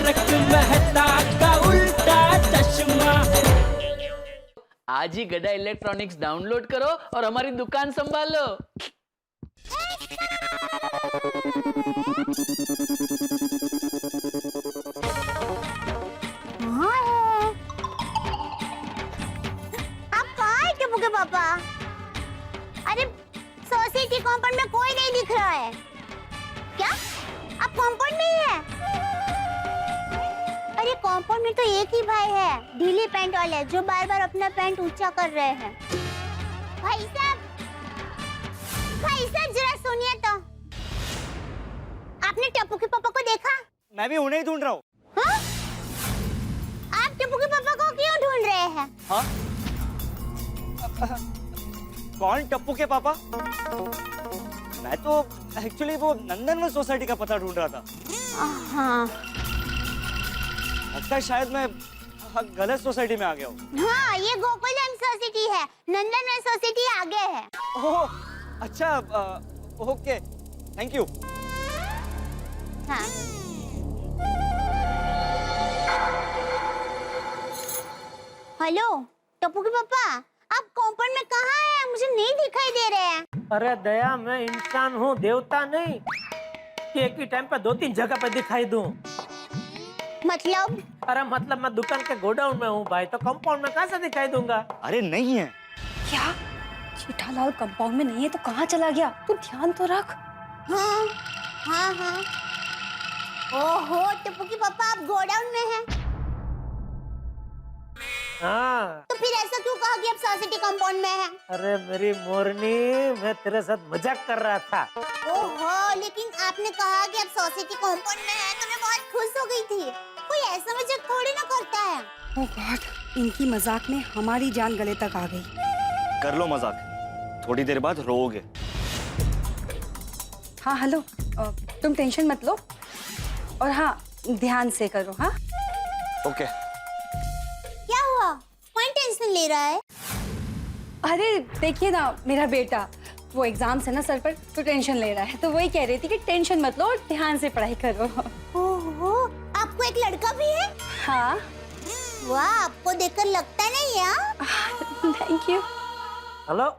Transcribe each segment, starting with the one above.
तारक मेहता का उल्टा चश्मा। आज ही गड़ा इलेक्ट्रॉनिक्स डाउनलोड करो और हमारी दुकान संभालो। आप कहाँ है टिप्पू के पापा? अरे सोसाइटी कंपाउंड में कोई नहीं दिख रहा है। क्या आप कंपाउंड में ही है? अरे कंपाउंड में तो एक ही भाई है, ढीली पैंट वाले, जो बार बार अपना पैंट ऊंचा कर रहे हैं। भाई साहब जरा सुनिए तो। आपने टिप्पू के पापा को देखा? मैं भी उन्हें ही ढूंढ रहा हूँ। हाँ? आप टिप्पू के पापा को क्यों ढूंढ रहे हैं? हाँ? कौन टप्पू के पापा? मैं तो एक्चुअली वो नंदनवन सोसाइटी का पता ढूंढ रहा था। हाँ लगता है शायद मैं गलत सोसाइटी में आ गया हूँ। हाँ, ये गोकुलधाम सोसाइटी है, नंदनवन सोसाइटी आगे है। ओह अच्छा, ओके, थैंक यू। हाँ। हेलो टप्पू के पापा, आप कंपाउंड में कहाँ हैं? मुझे नहीं दिखाई दे रहे हैं। अरे दया, मैं इंसान हूँ, देवता नहीं कि एक ही टाइम पे 2-3 जगह पे दिखाई दूं। मतलब? अरे मतलब मैं दुकान के गोडाउन में हूँ भाई, तो कंपाउंड में कहाँ से दिखाई दूंगा? अरे नहीं है। क्या जेठालाल कंपाउंड में नहीं है तो कहाँ चला गया? तू ध्यान तो रख। हाँ हाँ हाँ। ओहो टप्पू के पापा, आप गोडाउन में हैं? हाँ। तो फिर ऐसा क्यों कहा कि आप सोसाइटी कंपाउंड में हैं? अरे मेरी मोरनी, मैं तेरे साथ मजाक कर रहा था। ओहो, लेकिन आपने कहा कि आप सोसाइटी कंपाउंड में हैं तो मैं बहुत खुश हो गई थी। कोई ऐसा मजाक थोड़ी ना करता है। ओह गॉड, इनकी मजाक में हमारी जान गले तक आ गई। कर लो मजाक, थोड़ी देर बाद रोओगे। हाँ हेलो, तुम टेंशन मत लो और हाँ ध्यान से करो। हाँ ओके। क्या हुआ? कौन टेंशन ले रहा है? अरे देखिए ना, मेरा बेटा वो एग्जाम है ना सर पर, तो टेंशन ले रहा है, तो वही कह रही थी कि टेंशन मत लो और ध्यान से पढ़ाई करो। ओहो, आपको एक लड़का भी है? हाँ। वाह, आपको देखकर लगता नहीं है। Thank you. हेलो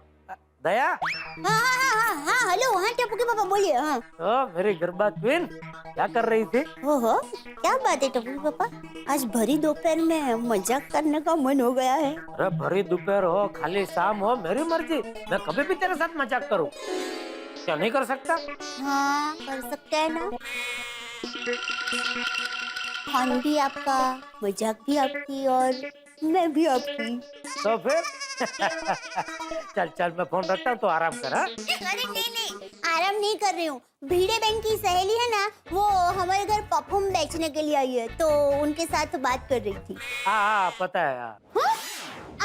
दया। हाँ हाँ हाँ हाँ हाँ, हेलो, हाँ टप्पू के पापा बोलिए। हाँ तो मेरी गरबा क्वीन क्या कर रही थी? ओहो, क्या बात है टप्पू के पापा, आज भरी दोपहर में मजाक करने का मन हो गया है। अरे भरी दोपहर हो, खाली शाम हो, मेरी मर्जी, मैं कभी भी तेरे साथ मजाक करूं। क्या नहीं कर सकता? हाँ कर सकते हैं ना। फन भी आपका, मजाक भी आपकी और मैं भी आपकी। तो फिर चल चल, मैं फोन रखता हूँ, तो आराम कर। हाँ? अरे नहीं, आराम नहीं कर रही हूँ। भिड़े बहन की सहेली है ना, वो हमारे घर परफ्यूम बेचने के लिए आई है, तो उनके साथ बात कर रही थी। हाँ पता है। हाँ? हाँ?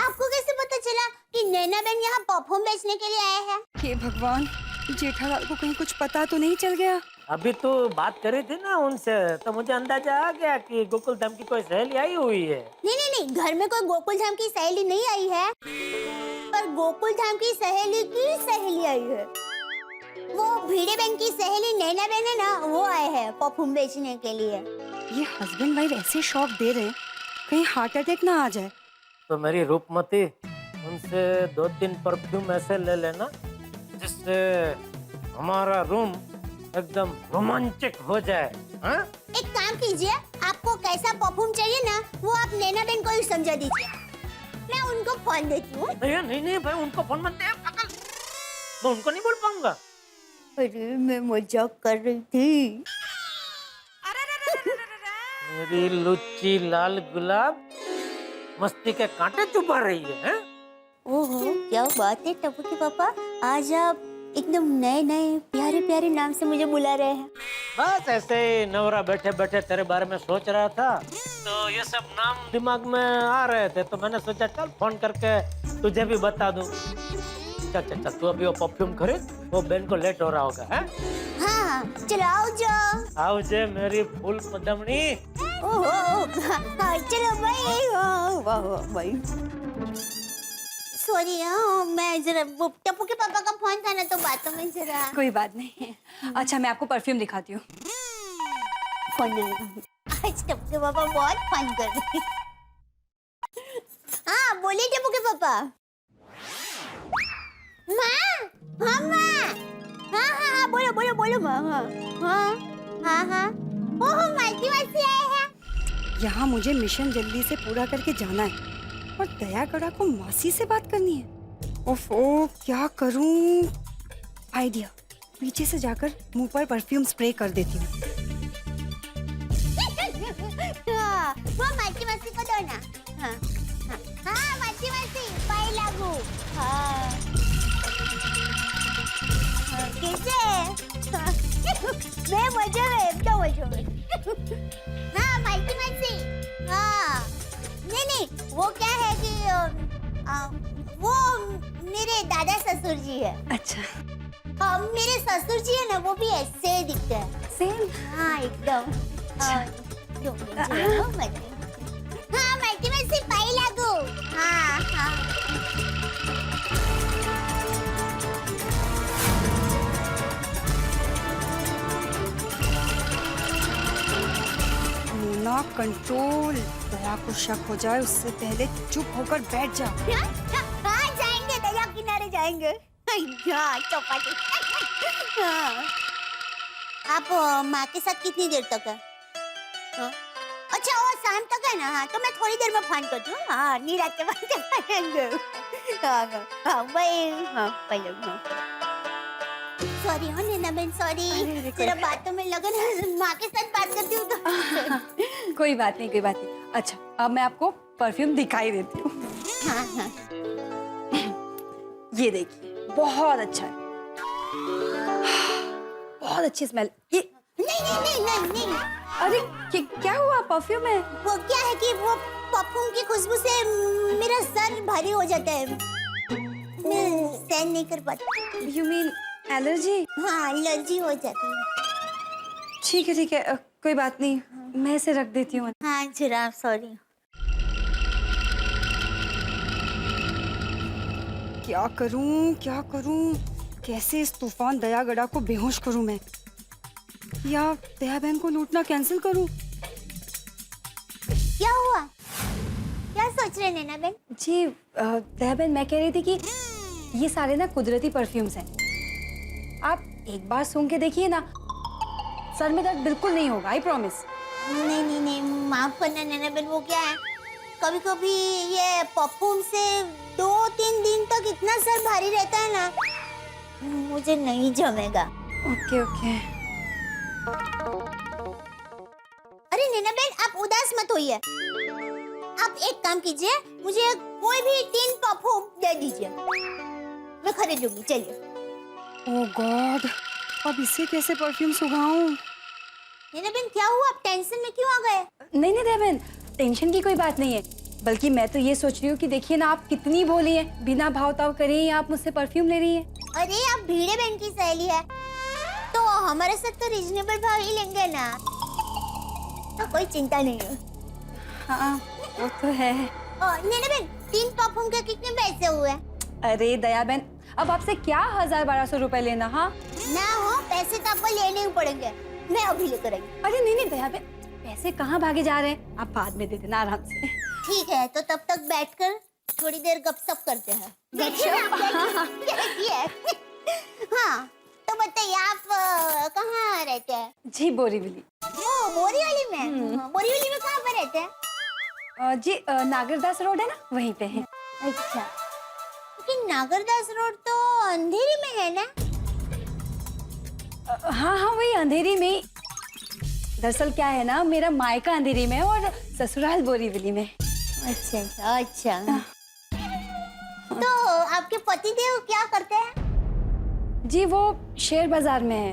आपको कैसे पता चला कि नैना बहन यहाँ परफ्यूम बेचने के लिए आए हैं? हे भगवान, जेठालाल को कहीं कुछ पता तो नहीं चल गया? अभी तो बात करी थी ना उनसे, तो मुझे अंदाजा आ गया कि गोकुल धाम की कोई सहेली आई हुई है। नहीं, घर में कोई गोकुल धाम की सहेली नहीं आई है, पर गोकुल धाम की सहेली आई है। वो भिड़े बहन की सहेली नैना बहन है ना, वो आए हैं परफ्यूम बेचने के लिए। ये हस्बैंड वाइफ ऐसे शॉक दे रहे हैं, कहीं हार्ट अटैक ना आ जाए। तो मेरी रूपमती, उनसे 2-3 परफ्यूम ऐसे ले लेना जिससे हमारा रूम एकदम रोमांचक हो जाए। हाँ? एक काम कीजिए, आपको कैसा परफ्यूम चाहिए ना, वो आप नैना बहन को ही समझा दीजिए। मैं उनको फोन देती हूँ। नहीं भाई, उनको फोन मत दे, पागल। मैं उनको नहीं बोल पाऊंगा। अरे मैं मजाक कर रही थी। मेरी लुच्ची लाल गुलाब मस्ती के कांटे चुपा रही है। ओहो, क्या बात है टप्पू के पापा, आज आप एकदम नए प्यारे नाम से मुझे बुला रहे हैं। बस ऐसे ही नवरा बैठे बैठे तेरे बारे में सोच रहा था, तो ये सब नाम दिमाग में आ रहे थे, तो मैंने सोचा चल फोन करके तुझे भी बता दूं। चल तू अभी वो परफ्यूम खरीद, वो बहन को लेट हो रहा होगा। है? हाँ चलो आओ जाओ। आओ जे मेरी फूल पदमनी। ओहो, हाँ चलो भाई। वाह भाई, सॉरी, मैं जरा वो टप्पू के पापा का फोन था ना, तो बातों में जरा। कोई बात नहीं है। अच्छा मैं आपको परफ्यूम दिखाती हूँ। फोन आज टप्पू आपके पापा बहुत फन कर रहे हैं। हाँ बोलिए टप्पू के पापा। माँ, हाँ माँ, हाँ बोलो बोलो बोलो माँ। हाँ ओह मालती मासी आए हैं। यहाँ मुझे मिशन जल्दी से पूरा करके जाना है और दया कड़ा को मासी से बात करनी है। ओफो क्या करूं? आइडिया, पीछे से जाकर मुंह पर परफ्यूम स्प्रे कर देती हूँ। हाँ, वो मालती मासी को दो ना। हाँ मालती मासी पाई लागू। हाँ कैसे? मैं मजे में एकदम मजे में। हाँ मालती मासी। हाँ नहीं वो क्या है कि वो मेरे दादा ससुर जी है। अच्छा मेरे ससुर जी है ना, वो भी ऐसे ही दिखते हैं। सेम। हाँ एकदम। हाँ मालती मासी पाई लागू। हाँ ना कंट्रोल, दया को शक हो जाए उससे पहले चुप होकर बैठ जा। हाँ जाएंगे, दरिया किनारे जाएंगे। चौपाटी। हाँ। आप माँ के साथ कितनी देर तक है? हाँ? अच्छा वो शाम तक है ना। हाँ तो मैं थोड़ी देर में फोन करती हूँ। हाँ नीरा के बाद जाएंगे। हाँ पहले सॉरी हो नैना बहन, सॉरी। तेरा बातों में लगन माँ के साथ बात करती हूँ तो। कोई बात नहीं कोई बात नहीं। अच्छा अब मैं आपको परफ्यूम दिखाई देती हूँ। हाँ ये देखिए बहुत अच्छा है, बहुत अच्छी स्मेल। ये नहीं। अरे क्या हुआ? परफ्यूम है। वो क्या है कि वो परफ्यूम की खुशबू से मेरा सर भारी हो जाता है, मैं सहन नहीं कर पाती। You mean allergy? हाँ एलर्जी हो जाती है। ठीक है कोई बात नहीं, मैं इसे रख देती हूँ। हाँ जरा सॉरी। क्या करूं? कैसे इस तूफान दया गड़ा को बेहोश करूं मैं, या दया बहन को लूटना कैंसिल करूं? क्या हुआ? क्या सोच रहे नैना बहन? जी दया बहन मैं कह रही थी कि ये सारे ना कुदरती परफ्यूम्स हैं, आप एक बार सूंघ के देखिए ना, सर में दर्द बिल्कुल नहीं होगा, आई प्रॉमिस। नहीं माफ करना नैना बहन, वो क्या है कभी कभी ये परफ्यूम से 2-3 दिन तक इतना सर भारी रहता है ना, मुझे नहीं जमेगा। ओके अरे नैना बहन आप उदास मत होइए, आप एक काम कीजिए, मुझे कोई भी 3 परफ्यूम दे दीजिए, मैं खरीद लूंगी। चलिए। ओह गॉड, अब इसे कैसे परफ्यूम सुखाऊं? नैना बहन क्या हुआ, आप टेंशन में क्यों आ गए? नहीं दया बहन, टेंशन की कोई बात नहीं है, बल्कि मैं तो ये सोच रही हूँ कि देखिए ना आप कितनी भोली हैं, बिना भाव ताव करे ही आप मुझसे परफ्यूम ले रही हैं। अरे आप भीड़े बहन की सहेली है तो हमारे साथ तो रीजनेबल भाव ही लेंगे ना, तो कोई चिंता नहीं है। हाँ वो तो है। नैना बहन 3 परफ्यूम के कितने पैसे हुए? अरे दया बहन अब आपसे क्या 1000-1200 रुपए लेना। हाँ ना हो पैसे तो आपको लेने ही पड़ेंगे, मैं अभी लेकर आई। अरे नहीं दया बहन, पैसे कहाँ भागे जा रहे हैं, आप बाद में दे देना आराम से। ठीक है तो तब तक बैठकर थोड़ी देर गपशप करते हैं। हाँ तो बताइए आप कहाँ रहते हैं? जी बोरीवली। बोरीवली में? बोरीवली में कहाँ पे रहते हैं? जी नागरदास रोड है ना, वहीं पे है। अच्छा लेकिन नागरदास रोड तो अंधेरी में है ना? हाँ वही अंधेरी में। दरअसल क्या है ना, मेरा मायका अंधेरी में है और ससुराल बोरीवली में। अच्छा तो आपके पतिदेव क्या करते हैं? जी वो शेयर बाजार में है।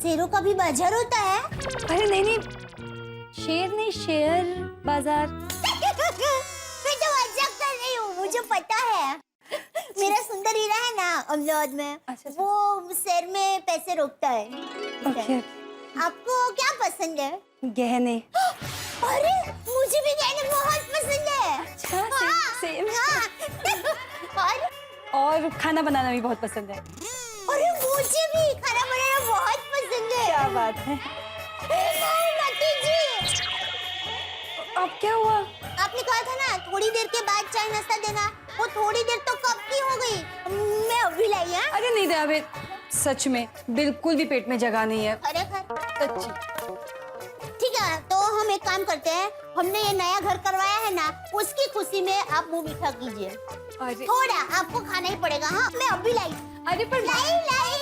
शेरों का भी बाजार होता है? अरे नहीं शेर नहीं, शेयर बाजार। मैं तो मजाक कर रही हूँ, मुझे पता है। मेरा सुंदर हीरा है ना अहमदाबाद में, अच्छा। वो शेर में पैसे रोकता है। ओके। आपको क्या पसंद है? गहने। अरे मुझे भी गहने बहुत पसंद है। अच्छा, सेम। हाँ। और खाना बनाना भी बहुत पसंद है। अरे मुझे भी खाना बनाना बहुत पसंद है। क्या बात है। मती अब क्या हुआ? आपने कहा था ना थोड़ी देर के बाद चाय नाश्ता देना, वो थोड़ी देर तो कब की हो गई। मैं अभी लाई है। अरे नहीं दया बेन, सच में बिल्कुल भी पेट में जगह नहीं है, खरेखर सच्ची। ठीक है, तो हम एक काम करते हैं, हमने ये नया घर करवाया है ना, उसकी खुशी में आप मुंह मीठा कीजिए। अरे थोड़ा आपको खाना ही पड़ेगा। हाँ, मैं अभी लाई। अरे पर लाई लाई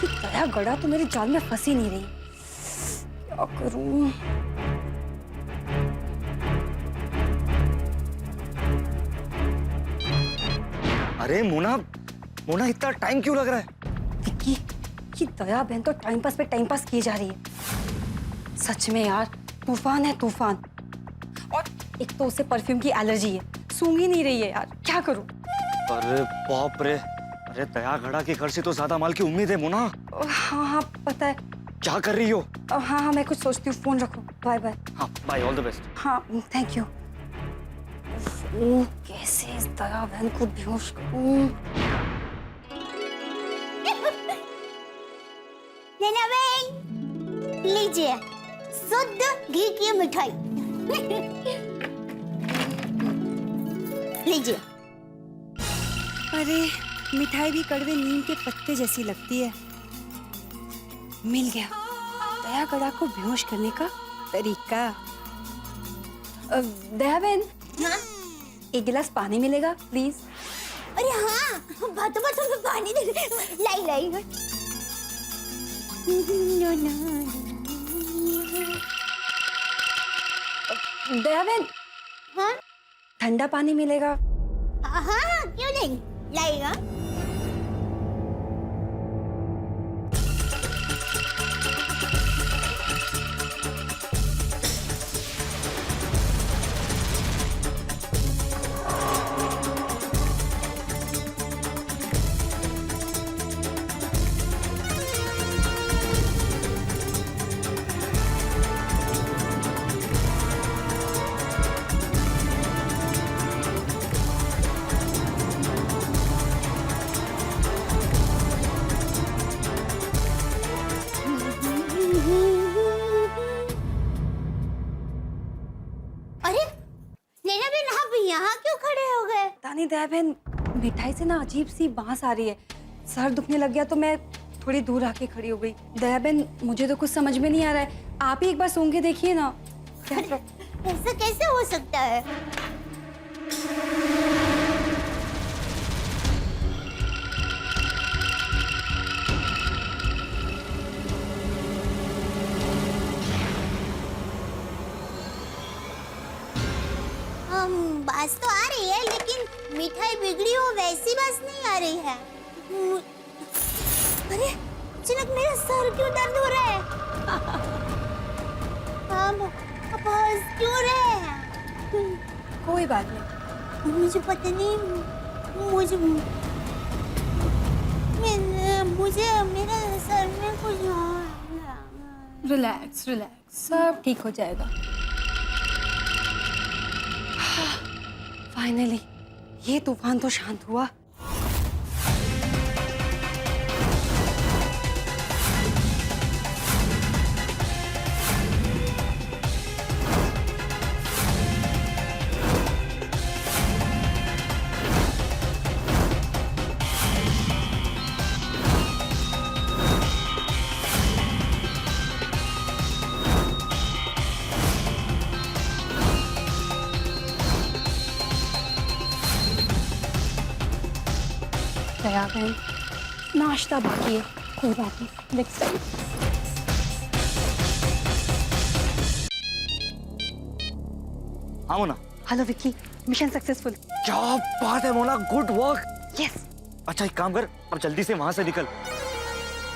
दया गड़ा तो मेरी जाल में फंसी नहीं रही, क्या करूं? अरे मोना, मोना इतना टाइम क्यों लग रहा है? विक्की, ये दया बहन तो टाइम पास पे टाइम पास की जा रही है। सच में यार, तूफान है तूफान। और एक तो उसे परफ्यूम की एलर्जी है, सूंघ ही नहीं रही है यार, क्या करूं? अरे बाप रे, अरे दया गड़ा के घर से तो ज्यादा माल की उम्मीद है मोना। हाँ हाँ पता है। क्या कर रही हो? हाँ हाँ मैं कुछ सोचती हूँ, फोन रखो, बाय बाय। हाँ बाय, ऑल द बेस्ट। हाँ थैंक यू। कैसे इस दया बहन को बेहोश करूं? नैना बहन, लीजिए शुद्ध घी की मिठाई। लीजिए। अरे मिठाई भी कड़वे नीम के पत्ते जैसी लगती है। मिल गया दया गड़ा को बेहोश करने का तरीका। दया बहन, हाँ? एक गिलास पानी मिलेगा प्लीज? अरे हाँ, बातों बातों में पानी दे। लाई लाई। दया बहन, हाँ ठंडा पानी मिलेगा? हाँ, क्यों नहीं, लाएगा। यहाँ क्यों खड़े हो गए? तानी दया बहन, मिठाई से ना अजीब सी बांस आ रही है, सर दुखने लग गया तो मैं थोड़ी दूर आके खड़ी हो गई। दया बहन, मुझे तो कुछ समझ में नहीं आ रहा है, आप ही एक बार सूंघ के देखिए ना। ऐसा कैसे हो सकता है? बास तो आ रही है, लेकिन मिठाई बिगड़ी हो वैसी बास नहीं आ रही है। अरे अचानक मेरा सर क्यों दर्द हो रहा है? अब हंस क्यों रहे हैं? कोई बात नहीं, मुझे पता नहीं, मुझे मेरे सर में कुछ। रिलैक्स रिलैक्स, सब ठीक हो जाएगा। फाइनली ये तूफान तो शांत हुआ। दया बहन, नाश्ता बाकी है, कोई बात नहीं, नेक्स्ट टाइम। हाँ Mona. Hello Vicky, mission successful. क्या बात है मोना, गुड वर्क। यस। अच्छा एक काम कर, अब जल्दी से वहाँ से निकल।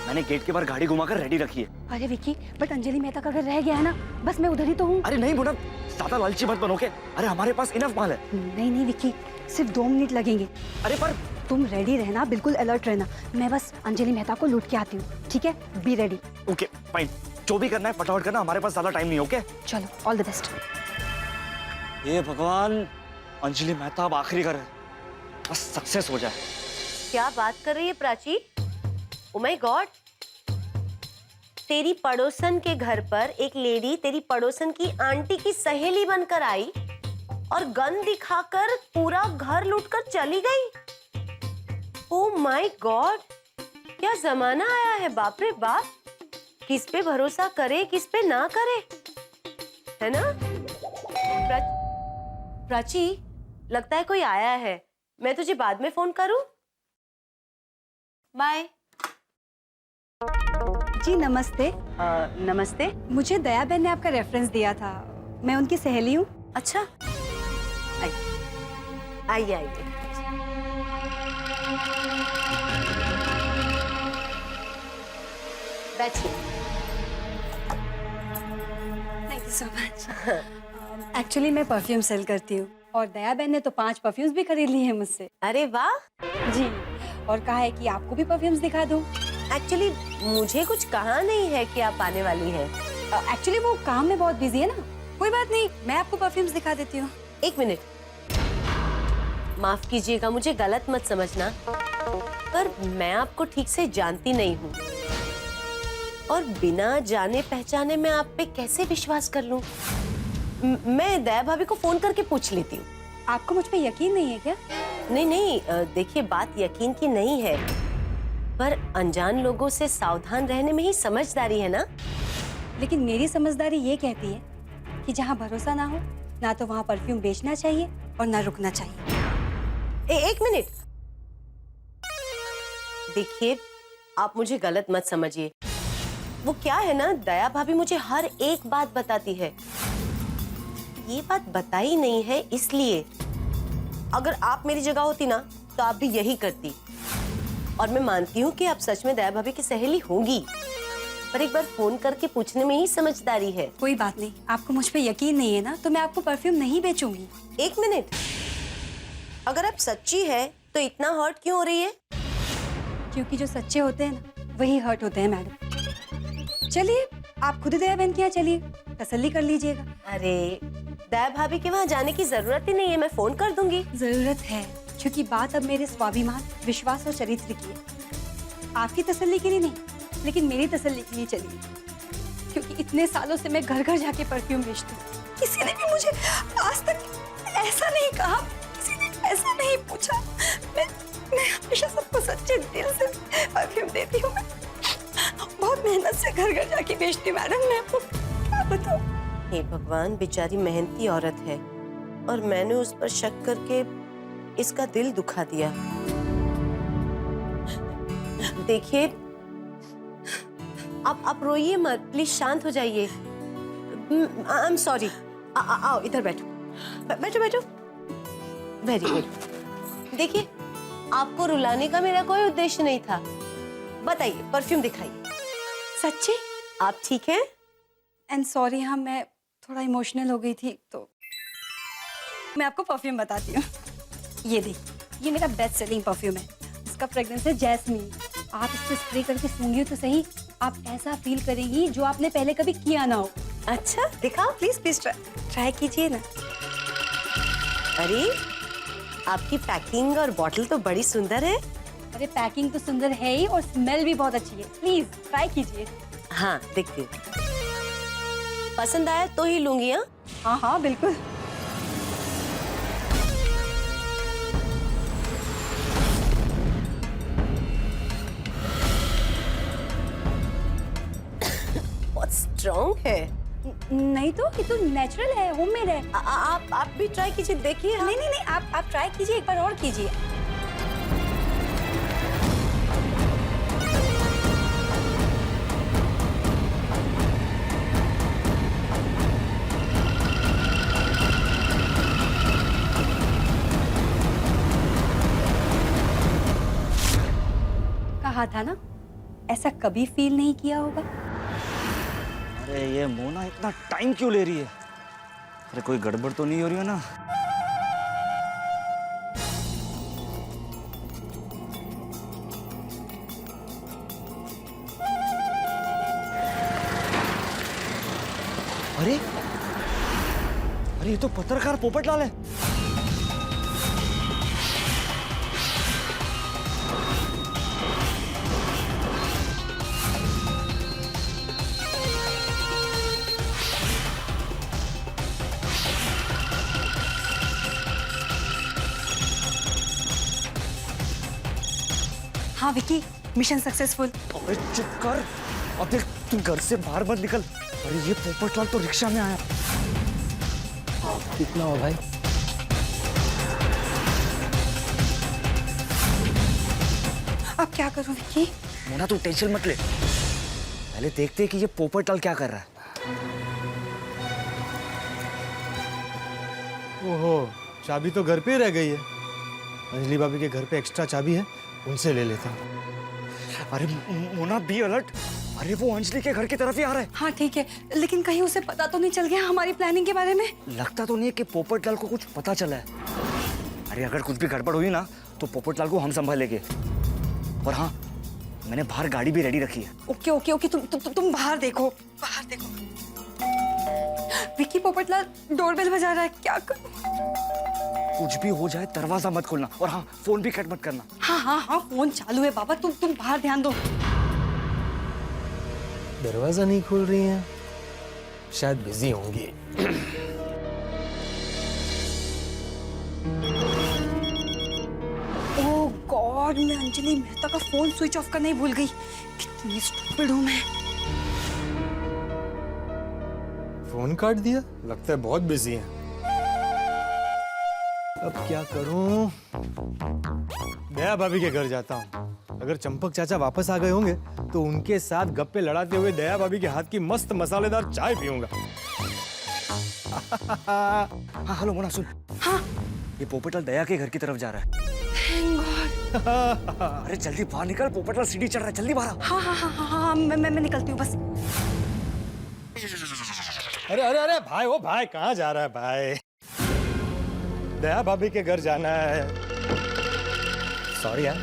मैंने गेट के बाहर गाड़ी घुमाकर रेडी रखी है। अरे विक्की, बट अंजलि मेहता का घर रह गया है ना, बस मैं उधर ही तो हूँ। अरे नहीं मोना, ज्यादा लालची मत बनो के। अरे हमारे पास इनफ माल है। नहीं नहीं विक्की, सिर्फ 2 मिनट लगेंगे। अरे पर तुम रेडी रहना, बिल्कुल अलर्ट रहना, मैं बस अंजलि मेहता को लूट के आती हूँ, ठीक है? Be ready. ओके फाइन, जो भी करना है फटाफट करना, हमारे पास ज्यादा टाइम नहीं। ओके चलो, ऑल द बेस्ट। ये भगवान, अंजलि मेहता अब आखिरी कर, बस सक्सेस हो जाए। क्या बात कर रही है प्राची? ओ माय गॉड, तेरी पड़ोसन के घर पर एक लेडी तेरी पड़ोसन की आंटी की सहेली बनकर आई और गन दिखाकर पूरा घर लूटकर चली गई। ओह माय गॉड, क्या जमाना आया है, बाप रे बाप। किस पे भरोसा करे किस पे ना करे, है ना? प्राची, लगता है कोई आया है, मैं तुझे बाद में फोन करूं? बाय। जी नमस्ते। नमस्ते। मुझे दया बहन ने आपका रेफरेंस दिया था, मैं उनकी सहेली हूँ। अच्छा, आइए आइए। बैठिए। Thank you so much. Actually मैं परफ्यूम सेल करती हूँ और दया बहन ने तो 5 परफ्यूम्स भी खरीद लिए हैं मुझसे। अरे वाह। जी, और कहा है कि आपको भी परफ्यूम्स दिखा दूँ। एक्चुअली मुझे कुछ कहा नहीं है कि आप आने वाली हैं। एक्चुअली वो काम में बहुत बिजी है ना। कोई बात नहीं, मैं आपको परफ्यूम्स दिखा देती हूँ। एक मिनट, माफ कीजिएगा, मुझे गलत मत समझना, पर मैं आपको ठीक से जानती नहीं हूँ और बिना जाने पहचाने मैं आप पे कैसे विश्वास कर लूं? मैं दया भाभी को फोन करके पूछ लेती हूँ। आपको मुझ पे यकीन नहीं है क्या? नहीं नहीं, देखिए बात यकीन की नहीं है, पर अनजान लोगों से सावधान रहने में ही समझदारी है ना। लेकिन मेरी समझदारी ये कहती है कि जहाँ भरोसा ना हो ना तो वहाँ परफ्यूम बेचना चाहिए और ना रुकना चाहिए। एक मिनट, देखिए आप मुझे गलत मत समझिए। वो क्या है ना, दया भाभी मुझे हर एक बात बताती है। ये बात बताई नहीं है इसलिए, अगर आप मेरी जगह होती ना तो आप भी यही करती। और मैं मानती हूँ कि आप सच में दया भाभी की सहेली होगी, पर एक बार फोन करके पूछने में ही समझदारी है। कोई बात नहीं, आपको मुझ पे यकीन नहीं है ना तो मैं आपको परफ्यूम नहीं बेचूंगी। एक मिनट, अगर आप सच्ची है तो इतना हर्ट क्यों हो रही है? क्योंकि जो सच्चे होते हैं ना वही हर्ट होते हैं मैडम। चलिए आप खुद दया बहन के यहाँ चलिए, तसल्ली कर लीजिएगा। अरे दया भाभी के वहाँ जाने की जरूरत ही नहीं है, मैं फोन कर दूंगी। जरूरत है, क्योंकि बात अब मेरे स्वाभिमान, विश्वास और चरित्र की है। आपकी तसल्ली के लिए नहीं, लेकिन मेरी तसल्ली के लिए चलिए, क्योंकि इतने सालों से मैं घर घर जाके परफ्यूम बेचती हूँ। किसी ने भी मुझे आज तक ऐसा नहीं कहा, किसी ने ऐसा नहीं पूछा। मैं हमेशा सबको सच्चे दिल से परफ्यूम देती हूँ। बहुत मेहनत से घर घर जाके बेचती हूँ मैडम, मैं आपको क्या बताऊँ। हे भगवान, बेचारी मेहनती औरत है और मैंने उस पर शक करके इसका दिल दुखा दिया। देखिए आप रोइए मत, प्लीज शांत हो जाइए। I am sorry. आओ इधर बैठो, बैठो बैठो। Very good. देखिए आपको रुलाने का मेरा कोई उद्देश्य नहीं था। बताइए, परफ्यूम दिखाइए। सच्चे? आप ठीक हैं? एंड सॉरी, हाँ मैं थोड़ा इमोशनल हो गई थी, तो मैं आपको परफ्यूम बताती हूँ। ये देखिए, ये मेरा बेस्ट सेलिंग परफ्यूम है। इसका फ्रेग्रेंस है जैस्मीन। आप इस पे स्प्रे करके सूंघिए तो सही, आप ऐसा फील करेंगी जो आपने पहले कभी किया ना हो। अच्छा दिखाओ। प्लीज प्लीज ट्राई कीजिए ना। अरे आपकी पैकिंग और बॉटल तो बड़ी सुंदर है। अरे पैकिंग तो सुंदर है ही और स्मेल भी बहुत अच्छी है। प्लीज ट्राई कीजिए। हाँ देखती हूँ, पसंद आया तो ही लूंगी। हाँ हाँ बिल्कुल। बहुत स्ट्रॉन्ग है। नहीं तो, ये तो नेचुरल है, होममेड है। आप भी ट्राई कीजिए, देखिए। नहीं नहीं नहीं, आप ट्राई कीजिए, एक बार और कीजिए। कहा था ना, ऐसा कभी फील नहीं किया होगा। अरे ये मोना इतना टाइम क्यों ले रही है? अरे कोई गड़बड़ तो नहीं हो रही है ना? अरे अरे ये तो पत्रकार पोपटलाल है। हाँ विकी, मिशन सक्सेसफुल। अबे चुप कर। अब देख तू घर से बाहर मत निकल। अरे ये पोपटलाल तो रिक्शा में आया। कितना हो भाई? अब क्या करूं विकी? मोना तू टेंशन मत ले, पहले देखते हैं कि ये पोपटलाल क्या कर रहा है। ओहो, चाबी तो घर पे ही रह गई है। अंजलि भाभी के घर पे एक्स्ट्रा चाबी है, उनसे ले लेता हूँ। अरे मोना बी अलर्ट। अरे वो अंजलि के घर की तरफ ही आ रहा है। हाँ ठीक है, लेकिन कहीं उसे पता तो नहीं चल गया हमारी प्लानिंग के बारे में? लगता तो नहीं है कि पोपटलाल को कुछ पता चला है। अरे अगर कुछ भी गड़बड़ हुई ना तो पोपटलाल को हम संभालेंगे। और हाँ, मैंने बाहर गाड़ी भी रेडी रखी है। ओके ओके ओके, तुम बाहर देखो, बाहर देखो। विकी, पोपटलाल डोरबेल बजा रहा है, क्या करूं? कुछ भी हो जाए दरवाजा मत खोलना, और हाँ फोन भी कट मत करना। हाँ हाँ हाँ, फोन चालू है बाबा, तुम बाहर ध्यान दो। दरवाजा नहीं खोल रही हैं, शायद बिजी होंगी। ओह गॉड, मैं अंजलि मेहता का फोन स्विच ऑफ करना ही भूल गई। कितनी स्टूपिड हूं मैं। फोन काट दिया, लगता है बहुत बिजी हैं। अब क्या करूं? दया भाभी के घर जाता हूं। अगर चंपक चाचा वापस आ गए होंगे तो उनके साथ गप्पे लड़ाते हुए दया भाभी के हाथ की मस्त मसालेदार चाय पीऊंगा। हाँ हेलो मोना, सुन। हाँ, ये पोपटलाल दया के घर की तरफ जा रहा है। Thank God. अरे जल्दी बाहर निकल, पोपटलाल सीढ़ी चढ़ रहा है, जल्दी बाहर आ। हाँ हाँ हाँ हाँ हाँ, मैं निकलती हूँ बस। अरे अरे अरे भाई, वो भाई कहाँ जा रहा है भाई? दया भाभी के घर जाना है। सॉरी यार।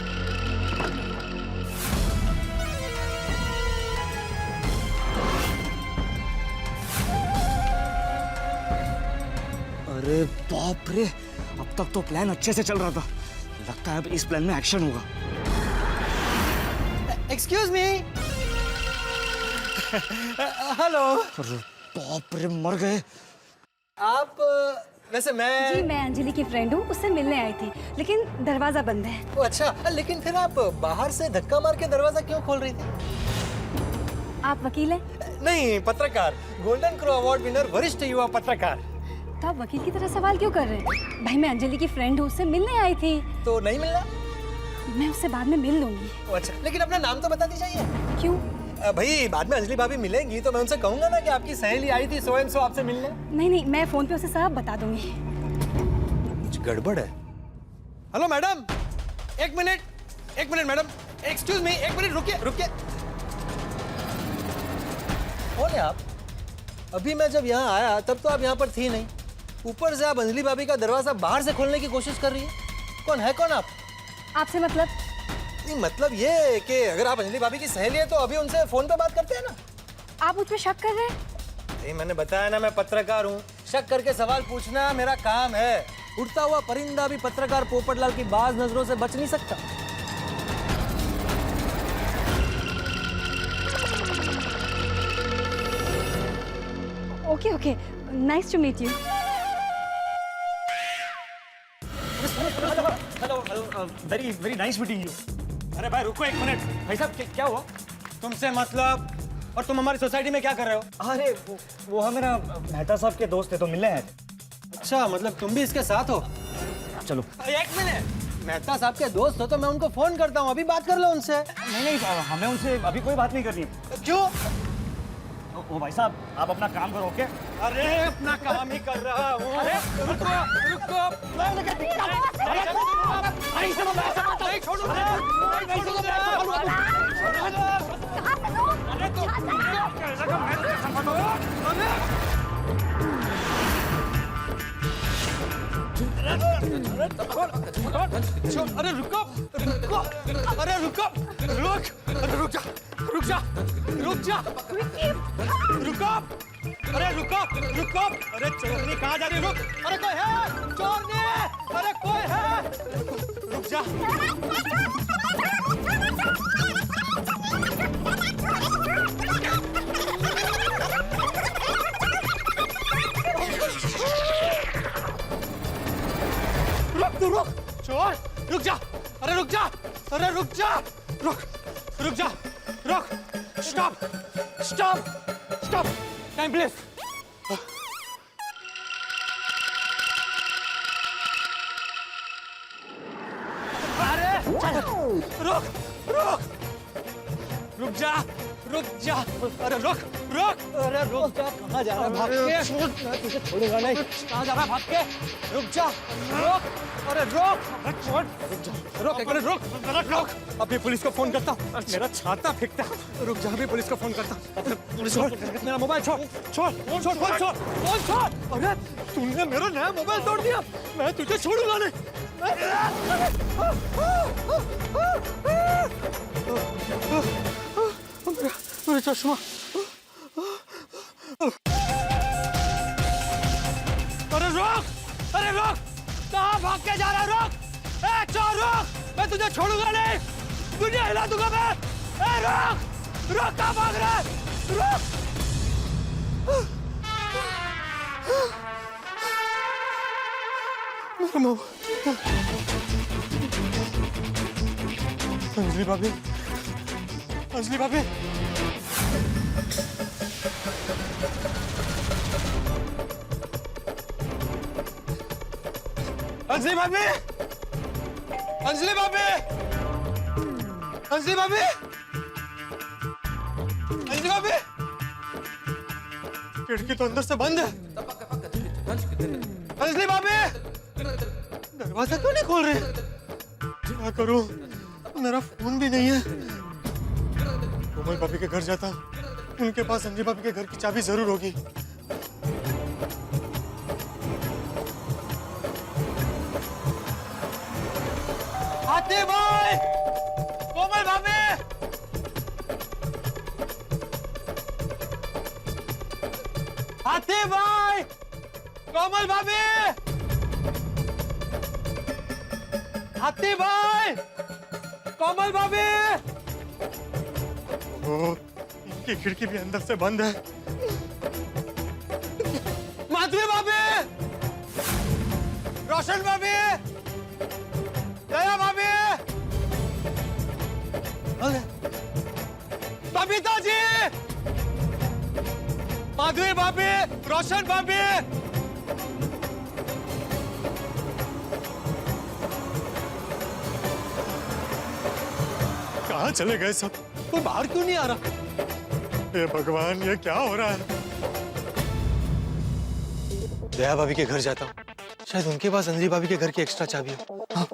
अरे बाप रे, अब तक तो प्लान अच्छे से चल रहा था। लगता है अब इस प्लान में एक्शन होगा। Excuse me. हेलो। अरे बाप रे, मर गए। आप वैसे जी, मैं मैं अंजलि की फ्रेंड हूँ, उससे मिलने आई थी, लेकिन दरवाजा बंद है। ओ, अच्छा, लेकिन फिर आप बाहर से धक्का मार के दरवाजा क्यों खोल रही थी? आप वकील हैं? नहीं, पत्रकार, गोल्डन क्रो अवार्ड विनर, वरिष्ठ युवा पत्रकार। तो आप वकील की तरह सवाल क्यों कर रहे हैं? भाई मैं अंजलि की फ्रेंड हूँ, उससे मिलने आई थी। तो नहीं मिलना? मैं उससे बाद में मिल लूंगी। ओ, अच्छा, लेकिन अपना नाम तो बता दीजिए। क्यों? भाई बाद में अंजलि भाभी मिलेंगी तो मैं उनसे कहूंगा ना कि आपकी सहेली आई थी सो एंड सो आपसे मिलने। नहीं नहीं, मैं फोन पे उसे सब बता दूंगी। कुछ गड़बड़ है। हेलो मैडम, एक मिनट मैडम, एक्सक्यूज मी, एक मिनट रुकिए। कौन है आप? अभी मैं जब यहाँ आया तब तो आप यहाँ पर थी नहीं। ऊपर से आप अंजलि भाभी का दरवाजा बाहर से खोलने की कोशिश कर रही है। कौन आप? आपसे मतलब? नहीं, मतलब ये कि अगर आप अंजलि भाभी की सहेली है तो अभी उनसे फोन पे बात करते हैं ना। आप मुझ पे शक कर रहे हैं? नहीं, मैंने बताया ना, मैं पत्रकार हूँ। शक करके सवाल पूछना मेरा काम है। उड़ता हुआ परिंदा भी पत्रकार पोपटलाल की बाज नजरों से बच नहीं सकता। Okay okay, nice to meet you. Hello, very nice meeting you. अरे भाई रुको एक मिनट। भाई साहब क्या हुआ? तुमसे मतलब, और तुम हमारी सोसाइटी में क्या कर रहे हो? अरे वो मेरा मेहता साहब के दोस्त थे तो मिलने आए थे। अच्छा, मतलब तुम भी इसके साथ हो? चलो। एक मिनट, मेहता साहब के दोस्त हो तो मैं उनको फोन करता हूँ, अभी बात कर लो उनसे। नहीं, हमें उनसे अभी कोई बात नहीं करनी है। क्यों? ओ भाई साहब, आप अपना काम करो, ओके? अरे अपना काम ही कर रहा हूँ। अरे रुको। अरे रुको। अरे चोरनी कहाँ जा रही है? रुक। अरे कोई है? चोरनी! अरे कोई है? रुक जा। रुक। चोर, रुक जा। अरे रुक जा। रुक जा, रुक, stop, stop, stop, time please. रुक, रुक, रुक जा, रुक जा, अरे रुक, रुक, अरे रुक जा, कहाँ जा रहा है भाग के? मैं तुझे छोड़ूंगा नहीं, कहाँ जा रहा है भाग के? रुक जा, रुक, अरे रुक, रुक जा, रुक, अरे रुक, रुक, अभी पुलिस को फोन करता हूँ, मेरा छाता फेंकता, रुक जा, अभी पुलिस को फोन करता हूँ, पुलिस को मेरा मोबाइल छोड़, छोड़, छोड़, फोन छोड़, फोन छोड़, अरे तूने मेरा नया मोबाइल तोड़ दिया, मैं तुझे छोड़ूंगा नहीं। मेरा चश्मा, अरे रुक, अरे रुक, कहाँ भाग के जा रहा है? रुक, ए चोर रुक, मैं तुझे छोड़ूंगा नहीं, दुनिया हिला दूंगा मैं, ए रुक, रुक, कहाँ भाग रहा है? रुक, मेरा मोबाइल, अंजलि भाभी, अंजलि भाभी, अंजलि भाभी, अंजलि भाभी, अंजलि भाभी, अंजलि भाभी, खिड़की तो अंदर से बंद है। अंजलि भाभी, दरवाजा क्यों नहीं खोल रही? क्या करूं? मेरा फोन भी नहीं है। कोमल भाभी के घर जाता हूँ, उनके पास अंजलि भाभी के घर की चाबी जरूर होगी। हाथी भाई, कोमल भाभी, हाथी भाई, कोमल भाभी, हाथी भाई, कोमल भाभी। ओ, इनकी खिड़की भी अंदर से बंद है। माधवी भाभी, रोशन भाभी, दया भाभी, बबीता जी, माधवी भाभी, रोशन भाभी, कहाँ चले गए सब? कोई बाहर क्यों नहीं आ रहा? हे भगवान, ये क्या हो रहा है? दया भाभी के घर जाता हूँ, शायद उनके पास अंजलि भाभी के घर की एक्स्ट्रा चाबी हो। हाँ।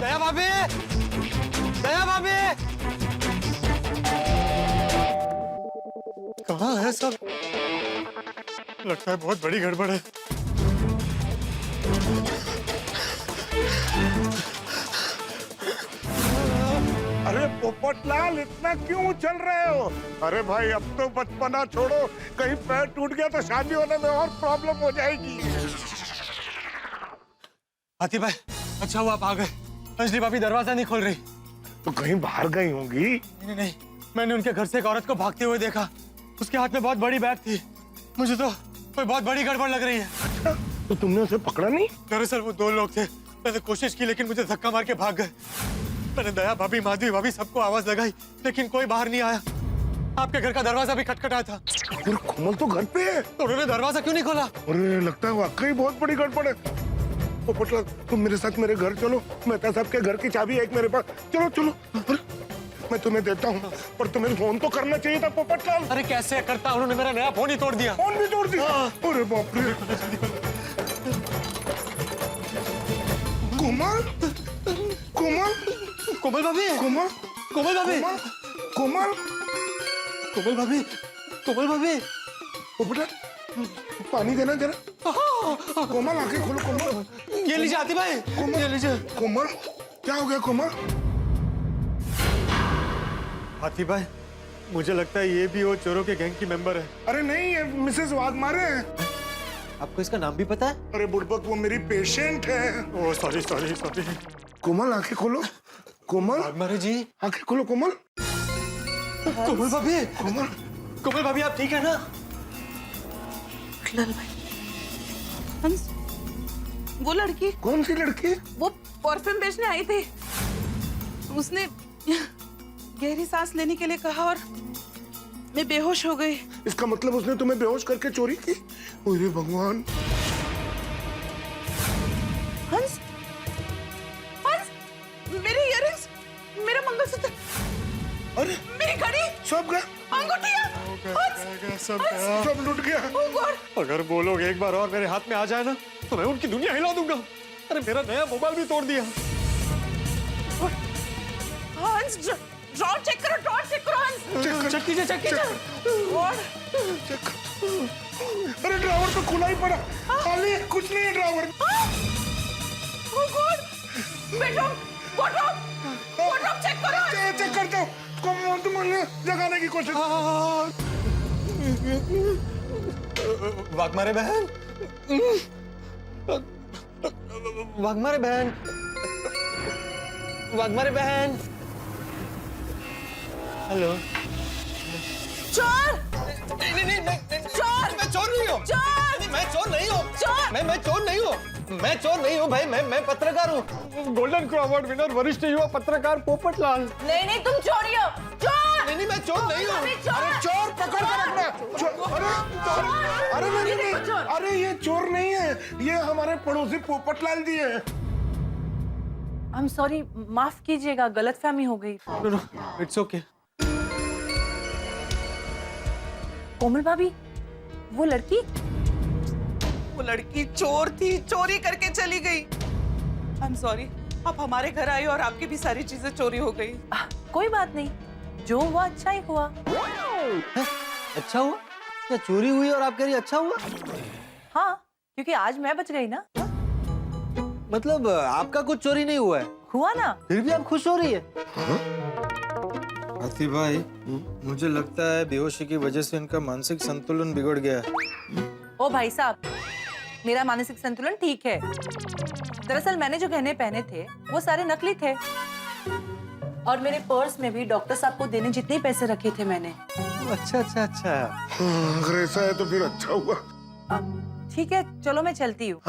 दया भाभी, दया भाभी, कहाँ है सब? लगता है बहुत बड़ी गड़बड़ है। अरे पोपटलाल, इतना क्यों उछल रहे हो? अरे भाई, अब तो बचपना छोड़ो, कहीं पैर टूट गया तो शादी होने में और प्रॉब्लम हो जाएगी। हाथी भाई, अच्छा हुआ आप आ गए। अंजलि भाभी दरवाजा नहीं खोल रही। तो कहीं बाहर गई होंगी। नहीं नहीं, मैंने उनके घर से एक औरत को भागते हुए देखा। उसके हाथ में बहुत बड़ी बैग थी। मुझे तो कोई बहुत बड़ी गड़बड़ लग रही है। अच्छा, तो तुमने उसे पकड़ा नहीं? दरअसल वो दो लोग थे, मैंने कोशिश की लेकिन मुझे धक्का मार के भाग गए। मैंने दया भाभी, माधवी भाभी सबको आवाज लगाई लेकिन कोई बाहर नहीं आया। आपके घर का दरवाजा भी खटखटाया था। फिर कोमल तो घर पे है, तो उन्होंने दरवाजा क्यों नहीं खोला? अरे लगता है वाकई बहुत बड़ी गड़बड़ है। पोपटलाल, तुम मेरे साथ मेरे घर चलो, मेहता साहब के घर की चाबी है एक मेरे पास। चलो चलो, अरे मैं तुम्हें देता हूँ, पर तुम्हें फोन तो करना चाहिए था पोपटलाल। अरे कैसे करता, उन्होंने मेरा नया फोन ही तोड़ दिया। फोन भी तोड़ दिया? अरे बाप रे। कोमल, कोमल, कोमल भाभी, कोमल, कोमल भाभी, कोमल, कोमल भाभी, कोमल भाभी, पोपटलाल पानी देना जरा। कोमल, आंखें खोलो कोमल। ये लीजिए हाथी भाई, ये लीजिए। कोमल, क्या हो गया कोमल? हाथी भाई, मुझे लगता है ये भी वो चोरों के गैंग की मेंबर है। अरे नहीं, ये मिसेस वाघमारे हैं। आपको इसका नाम भी पता है? अरे बुड़बक, वो मेरी पेशेंट है। Oh sorry sorry sorry. Komal, आंखें खोलो। कोमल, वाघमारे जी, आंखें खोलो कोमल। कोमल भाभी, कोमल, कोमल भाभी आप ठीक है ना? पोपटलाल भाई, हंस, वो लड़की, कौन सी लड़की? वो परफ्यूम बेचने आई थी। उसने गहरी सांस लेने के लिए कहा और मैं बेहोश हो गई। इसका मतलब उसने तुम्हें बेहोश करके चोरी की? अरे भगवान। हंस, हंस, मेरे इयररिंग्स, मेरा मंगलसूत्र, अरे मेरी घड़ी, सब गया, अंगूठियां, सब लूट गया। Oh God! अगर वो लोग एक बार और मेरे हाथ में आ जाए ना तो मैं उनकी दुनिया हिला दूंगा। अरे मेरा नया मोबाइल भी तोड़ दिया। हंस, ड्रॉर चेक करो, ड्रॉर चेक करो हंस। चेक कीजिए, चेक कीजिए। God! अरे ड्राइवर तो खुला ही पड़ा, खाली है, कुछ नहीं है driver. Oh God! Bedroom, wardrobe, wardrobe check करो। चेक करता हूँ, तुमने जगाने की कोशिश। वाघमारे बहन, वाघमारे बहन, वाघमारे बहन। हेलो। चोर! चोर! मैं चोर नहीं हूँ। चोर! मैं चोर नहीं हूँ। चोर! मैं चोर नहीं हूँ। मैं चोर नहीं हूँ भाई, मैं पत्रकार हूँ। गोल्डन क्रो अवार्ड विनर वरिष्ठ युवा पत्रकार पोपटलाल। नहीं, तुम चोरी हो। चोर! नहीं, मैं चोर नहीं हूँ। अरे चोर पकड़ कर रखना। अरे नहीं, अरे ये चोर नहीं है, ये हमारे पड़ोसी पोपटलाल जी है। I'm sorry, माफ कीजिएगा, गलतफहमी हो गई। No, it's okay. कोमल भाभी, वो लड़की चोर थी, चोरी करके चली गई। I'm sorry, आप हमारे घर आए और आपकी भी सारी चीजें चोरी हो गई। कोई बात नहीं, जो हुआ अच्छा ही हुआ। अच्छा हुआ? क्या चोरी हुई और आप कह रही अच्छा हुआ? हाँ, क्योंकि आज मैं बच गई ना। मतलब आपका कुछ चोरी नहीं हुआ है, हुआ ना। फिर भी आप खुश हो रही है? हाथी भाई, मुझे लगता है बेहोशी की वजह से इनका मानसिक संतुलन बिगड़ गया है। ओ भाई साहब, मेरा मानसिक संतुलन ठीक है। दरअसल मैंने जो गहने पहने थे वो सारे नकली थे और मेरे पर्स में भी डॉक्टर साहब को देने जितने पैसे रखे थे मैंने। अच्छा। अगर ऐसा है तो फिर अच्छा हुआ। ठीक है, चलो मैं चलती हूँ।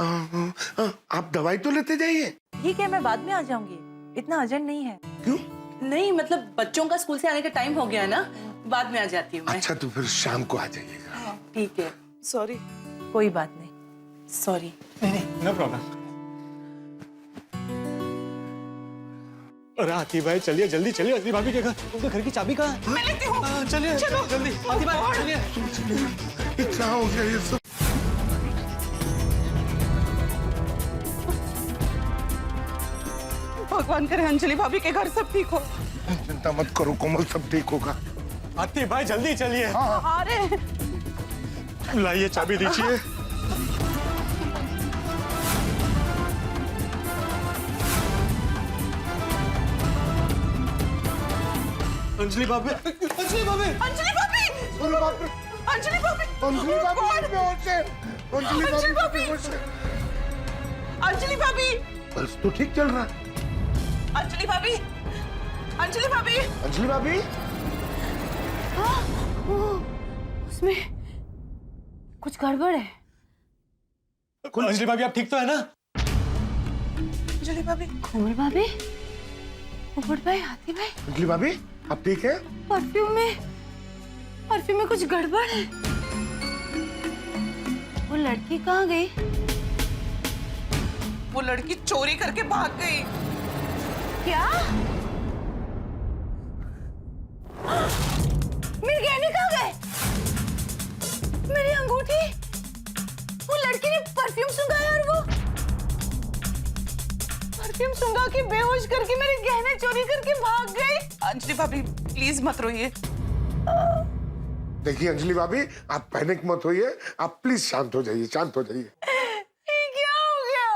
आप दवाई तो लेते जाइए। ठीक है, मैं बाद में आ जाऊंगी, इतना अर्जेंट नहीं है। क्यों? नहीं, मतलब बच्चों का स्कूल से आने का टाइम हो गया है ना, बाद में आ जाती हूँ मैं। अच्छा, तो फिर शाम को आ जाइएगा। ठीक है, सॉरी। कोई बात नहीं, सॉरी। No problem. अरे हाथी भाई चलिए, जल्दी चलिए, हाथी भाभी के घर। उनके घर की चाबी कहाँ है? मैं लेती हूँ। चलिए जल्दी, हाथी भाई चलिए। क्या हो गया ये सब? भगवान करे अंजलि भाभी के घर सब ठीक हो। चिंता मत करो कोमल, सब ठीक होगा। हाथी भाई जल्दी चलिए। अरे लाइए, चाबी दीजिए। अंजलि भाभी, अंजलि भाभी, अंजलि भाभी, अरे बाप रे, अंजलि भाभी, अंजलि भाभी बेहोश है। अंजलि अंजलि भाभी भाभी। बेहोश है। अंजलि भाभी, बस तो ठीक चल रहा है। अंजलि भाभी, अंजलि भाभी। अंजलि भाभी, उसमें कुछ गड़बड़ है। अंजलि भाभी आप ठीक तो है ना? अंजलि भाभी, कोमल भाभी, पोपट भाई, हाथी भाई, अंजलि भाभी आप ठीक है? परफ्यूम में कुछ गड़बड़ है। वो लड़की कहाँ गई? वो लड़की चोरी करके भाग गई। क्या? मेरे गहने कहाँ गए? मेरी अंगूठी? वो लड़की ने परफ्यूम सुंघाया और वो परफ्यूम सुंघा के बेहोश करके मेरे गहने चोरी करके भाग गई। अंजलि भाभी प्लीज मत रोइए। देखिए अंजलि भाभी, आप पैनिक मत होइए, आप प्लीज शांत हो जाइए, शांत हो जाइए। क्या हो गया?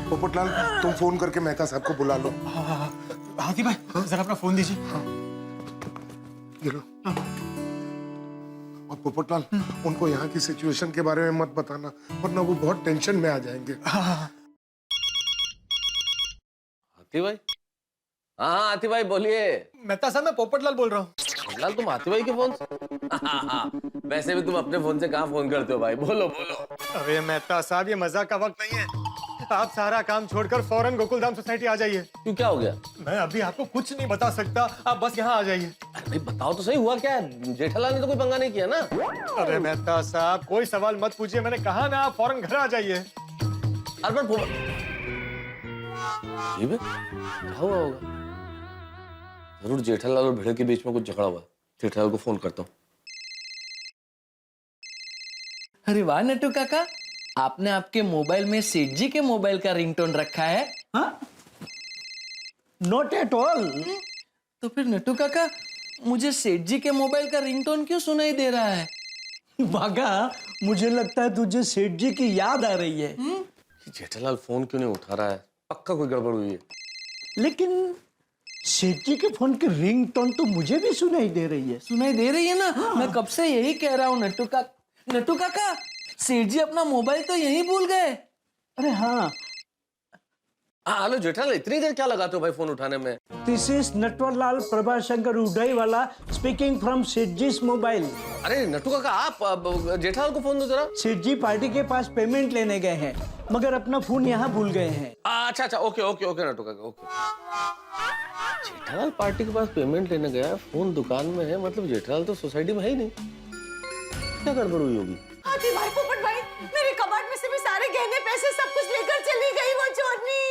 पोपटलाल, तुम फोन करके मेहता साहब को बुला लो। हाथी भाई जरा अपना फोन दीजिए। ये लो। और पोपटलाल, उनको यहाँ की सिचुएशन के बारे में मत बताना, वरना वो बहुत टेंशन में आ जाएंगे। हाथी भाई? हाँ हाथी भाई बोलिए। मेहता साहब, मैं पोपटलाल बोल रहा हूँ। फिलहाल तुम आते भाई के फोन से? हाँ, वैसे भी तुम अपने फोन से कहाँ फोन करते हो भाई, बोलो बोलो। अरे मेहता साहब, ये मजाक का वक्त नहीं है। आप सारा काम छोड़कर फौरन गोकुलधाम सोसाइटी आ जाइए। क्यों, क्या हो गया? मैं अभी आपको कुछ नहीं बता सकता, आप बस यहाँ आ जाइए। अरे भाई बताओ तो सही, हुआ क्या है? जेठालाल ने तो कोई पंगा नहीं किया ना? अरे मेहता साहब, कोई सवाल मत पूछिए, मैंने कहा ना, आप फौरन घर आ जाइए। अरे पर क्या हुआ होगा? जरूर जेठालाल और भिड़े के बीच में कुछ झगड़ा हुआ। जेठालाल को फोन करता हूँ। अरे वाह नट्टू काका, आपने आपके मोबाइल में सेठ जी के मोबाइल का रिंगटोन रखा है? हाँ? Not at all. तो फिर नट्टू काका, मुझे सेठ जी के मोबाइल का रिंगटोन क्यों सुनाई दे रहा है? भागा, मुझे लगता है तुझे सेठ जी की याद आ रही है। जेठालाल फोन क्यों नहीं उठा रहा है? पक्का कोई गड़बड़ हुई है। लेकिन सेठ जी के फोन की रिंगटोन तो मुझे भी सुनाई दे रही है। सुनाई दे रही है ना? हाँ। मैं कब से यही कह रहा हूँ नट्टू काका, सेठ जी अपना मोबाइल तो यहीं भूल गए। अरे हाँ, हेलो जेठालाल, इतनी देर क्या लगाते हो भाई फोन उठाने में? This is Natwarlal Prabhashankar Udaiwala speaking from Seth ji mobile. अरे नट्टू काका, आप जेठालाल को फोन दो जरा। सेठ जी पार्टी के पास पेमेंट लेने गए हैं, मगर अपना फोन यहाँ भूल गए हैं। अच्छा, ओके ओके ओके नट्टू काका, ओके। जेठालाल पार्टी के पास पेमेंट लेने गया है, फोन दुकान में है, मतलब जेठालाल तो सोसाइटी में है ही नहीं। क्या गड़बड़ हुई होगी? हाथी भाई, पोपट भाई, मेरे कबाड़ में से भी सारे गहने पैसे सब कुछ लेकर चली गई वो चोरनी।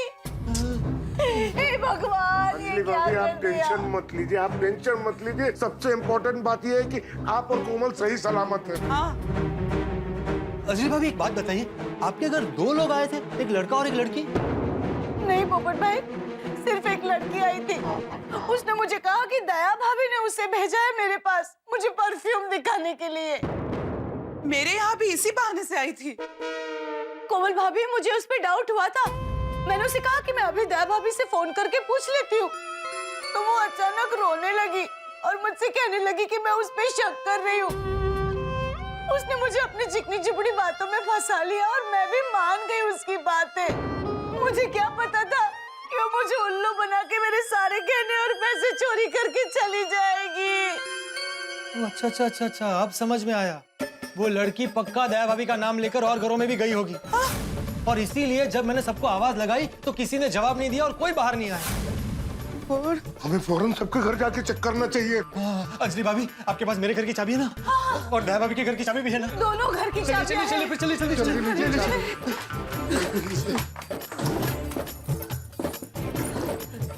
हे भगवान, ये क्या भाभी, आप कर दिया? टेंशन मत लीजिए, आप टेंशन मत लीजिए। सबसे इम्पोर्टेंट बात यह है कि आप और कोमल सही सलामत है। अजय भाभी, एक बात बताइए, आपके घर 2 लोग आए थे, एक लड़का और एक लड़की? नहीं पोपट भाई, सिर्फ एक लड़की आई थी। उसने मुझे कहा कि दया भाभी ने उसे भेजा है मेरे पास, मुझे परफ्यूम दिखाने के लिए। मेरे यहाँ भी इसी बहाने से आई थी। कोमल भाभी, मुझे उस पे डाउट हुआ था। मैंने उसे कहा कि मैं अभी दया भाभी से फोन करके पूछ लेती हूँ, तो वो अचानक रोने लगी और मुझसे कहने लगी कि मैं उस पे शक कर रही हूँ। उसने मुझे अपनी चिकनी चिपड़ी बातों में फंसा लिया और मैं भी मान गई उसकी बातें। मुझे क्या पता था कि वो मुझे उल्लू बना के मेरे सारे गहने और पैसे चोरी करके चली जाएगी। अच्छा, अब समझ में आया। वो लड़की पक्का दया भाभी का नाम लेकर और घरों में भी गई होगी, और इसीलिए जब मैंने सबको आवाज लगाई तो किसी ने जवाब नहीं दिया और कोई बाहर नहीं आया। और हमें फौरन सबके घर जाके चेक करना चाहिए। अंजलि भाभी, आपके पास मेरे घर की चाबी है ना? और दया भाभी के घर की चाबी भी है ना? दोनों घर की चाबियां हैं।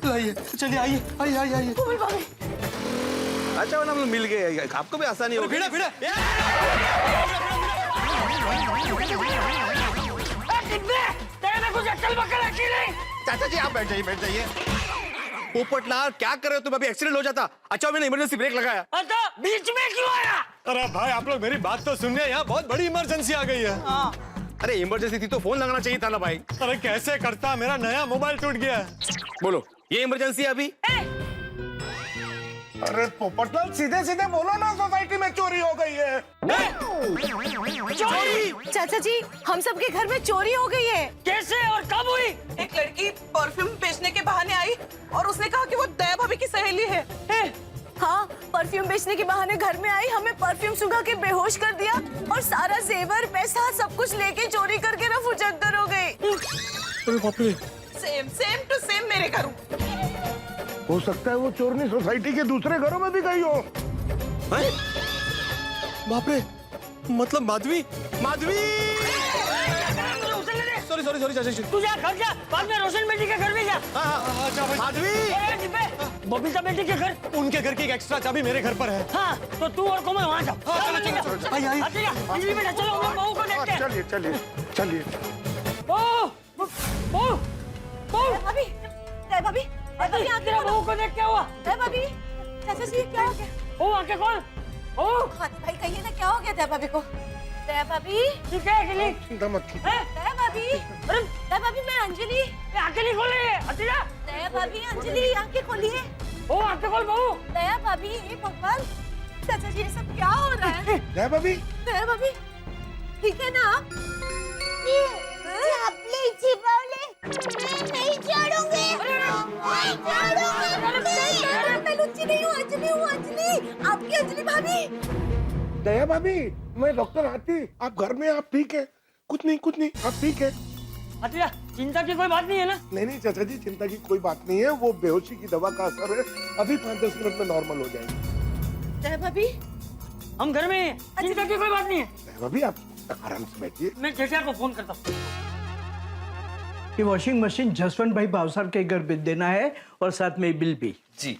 लाइए, चलिए, आइए। कोमल भाभी, अच्छा हम लोग मिल गए, आपको भी आसानी होगी। भिड़ा। चाचा जी, आप बैठ जाइए। पोपटलाल, क्या कर रहे हो तुम? अभी एक्सीडेंट हो जाता। अच्छा, मैंने इमरजेंसी ब्रेक लगाया। बीच में क्यों आया? अरे भाई, आप लोग मेरी बात तो सुनिए, यहाँ बहुत बड़ी इमरजेंसी आ गई है। अरे इमरजेंसी थी तो फोन लगाना चाहिए था ना भाई। अरे कैसे करता, मेरा नया मोबाइल टूट गया। बोलो, ये इमरजेंसी है अभी? अरे पोपटलाल, सीधे सीधे बोलो ना, सोसाइटी में चोरी हो गई है। चोरी? चाचा जी, हम सबके घर में चोरी हो गई है। कैसे और कब हुई? एक लड़की परफ्यूम बेचने के बहाने आई और उसने कहा कि वो दया भाभी की सहेली है। हाँ, परफ्यूम बेचने के बहाने घर में आई, हमें परफ्यूम सुंघा के बेहोश कर दिया और सारा जेवर पैसा सब कुछ लेके चोरी करके रफू चक्कर हो गई। अरे बाप रे। सेम टू सेम मेरे घर। हो सकता है वो चोरनी सोसाइटी के दूसरे घरों में भी गई हो। बाप रे, मतलब माधवी। सॉरी चाचा जी। तू जा घर जा, बाद में रोशन बेटी के घर में जा। अच्छा भाई। माधवी, बबीता बेटी के घर। उनके घर की एक एक्स्ट्रा चाबी मेरे घर पर है। हाँ, तो तू और कोमल वहाँ जाओ। चलो। आइए। अंजलि बेटा, चलो हम लोग बहू को देखते हैं। चलिए। भाभी तेरा बहू को देख क्या हुआ? भाभी, चाचा जी क्या हो गया? ओ आके कौन? ओ हाथी भाई, कहिए ना क्या हो गया दया भाभी को? दया भाभी, ठीक है अकेली? चिंता मत कीजिए। दया भाभी, अरे दया भाभी, मैं अंजलि। अकेली खोले हटिया। दया भाभी, अंजलि आंखें खोलिए। ओ आके खोल बहू। दया भाभी, हे भगवान, चाचा जी ये सब क्या हो रहा है? दया भाभी, ठीक है ना आप? आपने छिपावले, मैं नहीं छोड़ूंगी। मैं लुच्ची नहीं हूँ, अंजलि हूँ, अंजलि। आप दया भाभी, मैं डॉक्टर आती, आप घर में, आप ठीक है? कुछ नहीं, आप ठीक है? अच्छा, चिंता की कोई बात नहीं है ना? नहीं चाचा जी, चिंता की कोई बात नहीं है, वो बेहोशी की दवा का असर है, अभी 5-10 मिनट में नॉर्मल हो जाएगी। दया भाभी, हम घर में हैं, चिंता की कोई बात नहीं है। दया भाभी, आप आराम से बैठिए। मैं जेठा को फोन करता हूँ। ये वॉशिंग मशीन जसवंत भाई भावसार के घर भेज देना है और साथ में बिल भी। जी।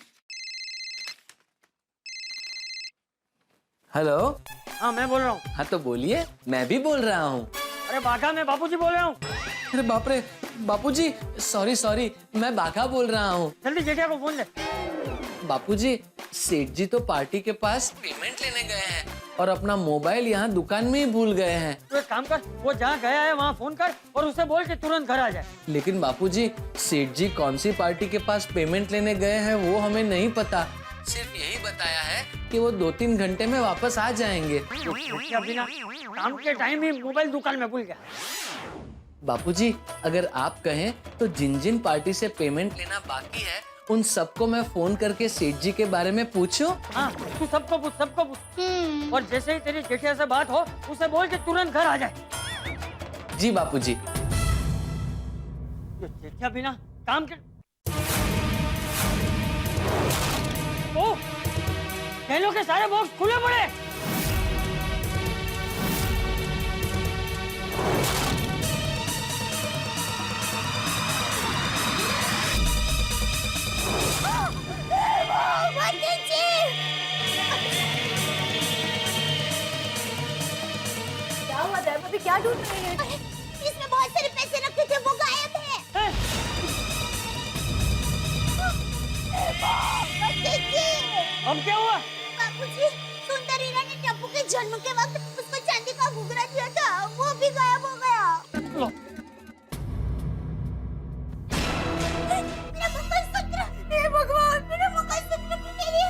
हेलो। हाँ, मैं बोल रहा हूँ। हाँ तो बोलिए, मैं भी बोल रहा हूँ। अरे बाघा, मैं बापूजी बोल रहा हूँ। अरे बाप रे, बापूजी, सॉरी, मैं बाघा बोल रहा हूँ। जल्दी जेठा को फोन ले। बापूजी, सेठ जी तो पार्टी के पास पेमेंट लेने गए हैं और अपना मोबाइल यहाँ दुकान में ही भूल गए हैं। तो एक काम कर, वो जहाँ गया है वहाँ फोन कर और उसे बोल के तुरंत घर आ जाए। लेकिन बापूजी, सेठ जी कौन सी पार्टी के पास पेमेंट लेने गए हैं वो हमें नहीं पता। सिर्फ यही बताया है कि वो 2-3 घंटे में वापस आ जाएंगे। क्या बिना काम के टाइम ही मोबाइल दुकान में भूल गया। बापूजी, अगर आप कहें तो जिन जिन पार्टी से पेमेंट लेना बाकी है उन सबको मैं फोन करके सेठ जी के बारे में पूछूं? हाँ, तू सबको पूछ। और जैसे ही तेरी जेठिया से बात हो उसे बोल के तुरंत घर आ जाए। जी बापूजी। ये जेठिया बिना काम के ओ, खेलों के सारे बॉक्स खुले पड़े। क्या हुआ दया भाभी, क्या ढूंढ रही है? इसमें बहुत सारे पैसे रखे थे, वो गायब है। अब क्या हुआ? बापूजी, सुंदरी ने टप्पू के जन्म के वक्त उसको चांदी का घुघरा दिया था, वो भी गायब हो गया। लो। मेरा मंगलसूत्र, हे भगवान, मेरा मंगलसूत्र भी नहीं।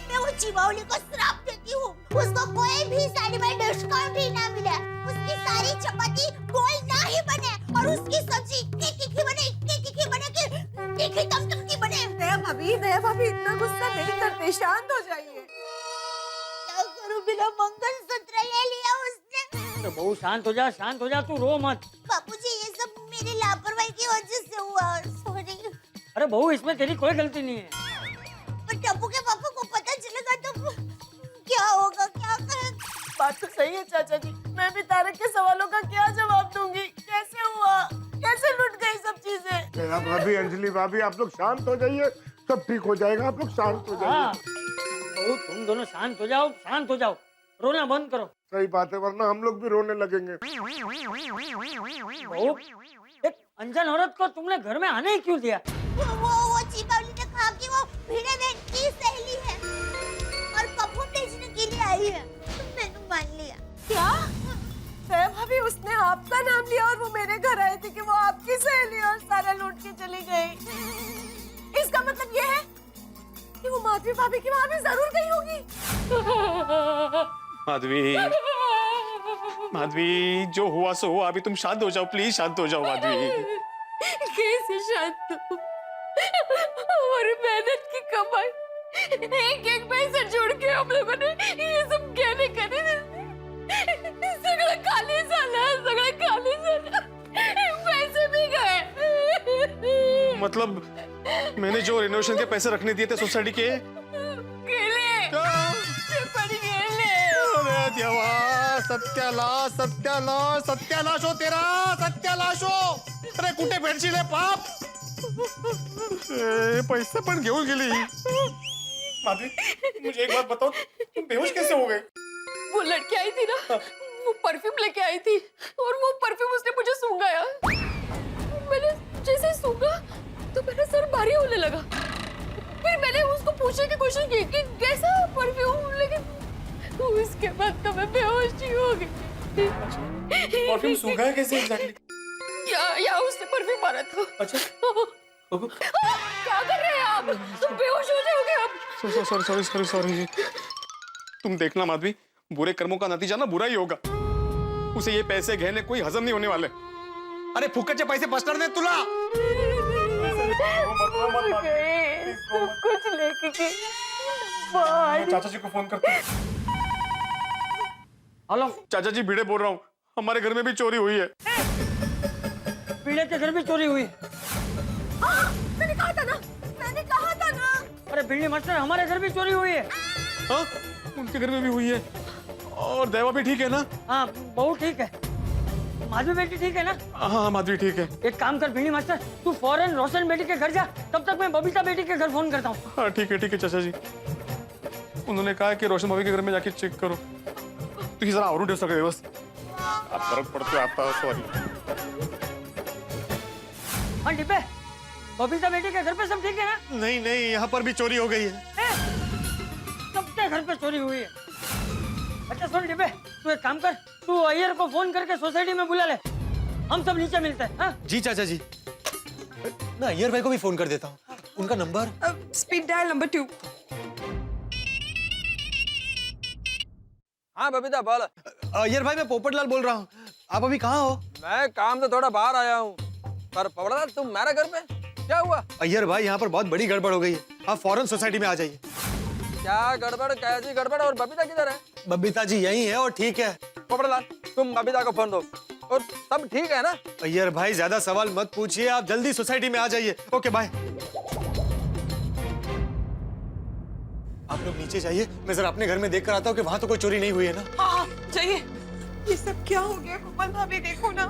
मैं वो चिवावली को श्राप देती हूँ, उसको कोई भी साड़ी में डिस्काउंट ही ना मिले, उसकी सारी चपाती गोल ना ही बने और उसकी सब्जी तीखी बने कि टम की बने। दया भाभी इतना गुस्सा नहीं करते, शांत हो जाइए। क्या करूं, बिना मंगलसूत्र ले लिया उसने। तो बहुत शांत हो जा, तू रो मत। बापूजी, ये सब मेरी लापरवाही की वजह से हुआ, सॉरी। अरे बहू, इसमें तेरी कोई गलती नहीं है। पर टप्पू के पापा को पता चलेगा तो क्या होगा, क्या करेंगे? बात तो सही है चाचा जी, मैं भी तारक के सवालों का क्या जवाब दूंगी? कैसे हुआ, कैसे लुट गई सब चीजें? दया भाभी, अंजलि भाभी, आप लोग शांत हो जाइए, सब ठीक हो जाएगा, आप लोग शांत हो जाइए। हाँ, बहू तुम दोनों शांत हो जाओ, रोना बंद करो। सही बात है, वरना हम लोग भी रोने लगेंगे। बहू, एक अनजान औरत को तुमने घर में आने ही क्यों दिया? वो चिपावली ने कहा कि वो भिड़े बहन की सहेली है और परफ्यूम बेचने के लिए आई है, तो मैंने मान लिया। क्या? दया भाभी, उसने आपका नाम लिया और वो मेरे घर आए थे कि वो आपकी सहेली और सारा लूट के चली गई। इसका मतलब ये है कि वो माधवी भाभी की वहां भी जरूर गई होगी। माधवी, जो हुआ सो हुआ, अभी तुम शांत हो जाओ, प्लीज शांत हो जाओ माधवी। कैसे शांत हूँ? हमारी मेहनत की कमाई, एक पैसा जोड़ के हम लोगों ने ये सब कहने करे, सगळं खाली झाला, पैसे भी गए। मतलब मैंने जो रेनोवेशन के पैसे रखने दिए थे सोसाइटी के, अरे देवा, सत्यानाश हो तेरा, सत्यानाश हो। अरे कुठे भेटशील हे पाप? पैसे पण घेऊन गेली। माधवी, मुझे एक बात बताओ, तुम बेहोश कैसे हो गए? वो लड़की आई थी ना, वो परफ्यूम लेके आई थी और वो परफ्यूम उसने मुझे सूंघाया। मैंने जैसे सूंघा तो मेरा सर भारी होने लगा। फिर मैंने उसको पूछने की कोशिश की कि कैसा परफ्यूम, लेकिन उसके बाद तो मैं बेहोश ही हो गई। परफ्यूम सूंघा है कैसे एग्जैक्टली? या उसने परफ्यूम मारा था। अच्छा। क्या कर रहे हैं आप? तुम बेहोश हो जाओगे अब। सॉरी। तुम देखना माधवी, बुरे कर्मों का नतीजा ना बुरा ही होगा। उसे ये पैसे गहने कोई हजम नहीं होने वाले। अरे फुकटचे पैसे बचणार नाही तुला। कुछ लेके चाचा जी को फोन करते हैं। हेलो, चाचा जी भिड़े बोल रहा हूँ, हमारे घर में भी चोरी हुई है। पीड़े के घर भी चोरी हुई। मैंने कहा था ना। अरे भिंडी मास्टर, हमारे घर भी चोरी हुई है। हाँ, उनके घर में भी हुई है। और देवा भी ठीक है ना? हाँ, बहुत ठीक है। माधवी बेटी ठीक है ना? हाँ, माधवी ठीक है। एक काम कर भिंडी मास्टर, तू फौरन रोशन बेटी के घर जा, तब तक मैं बबीता बेटी के घर फोन करता हूँ। हाँ ठीक है चाचा जी। उन्होंने कहा कि रोशन भाभी के घर में जाके चेक करो। तो जरा और टेस्ट कर बस। आप फर्क पड़ते आता है, सॉरी। हाँ डिब्बे, बबीता बेटी के घर पे सब ठीक है ना? नहीं नहीं, यहाँ पर भी चोरी हो गई है। सबके घर पे चोरी हुई है। अच्छा सुन डिब्बे, तू एक काम कर, तू अय्यर को फोन करके सोसाइटी में बुला ले, हम सब नीचे मिलते हैं। हाँ? जी चाचा जी, मैं अय्यर भाई को भी फोन कर देता हूँ। उनका नंबर स्पीड डायल नंबर 2। हाँ बबीता बोल। अय्यर भाई, मैं पोपटलाल बोल रहा हूँ। आप अभी कहाँ हो? मैं काम से थोड़ा बाहर आया हूँ, पर पोपटलाल तुम मेरे घर पे क्या हुआ? अय्यर भाई, यहाँ पर बहुत बड़ी गड़बड़ हो गई है, आप फौरन सोसाइटी में आ जाइए। क्या गड़बड़, कैसी गड़बड़? और बबीता किधर है? बबीता जी यही है और ठीक है। पोपटलाल तुम बबीता को फोन दो। और सब ठीक है ना? अय्यर भाई, ज्यादा सवाल मत पूछिए, आप जल्दी सोसाइटी में आ जाइए। Okay bye. आप लोग नीचे जाइए, मैं जरा अपने घर में देख कर आता हूँ कि वहाँ तो कोई चोरी नहीं हुई है ना। हाँ चाहिए। ये सब क्या हो गया कोमल भाभी, देखो ना,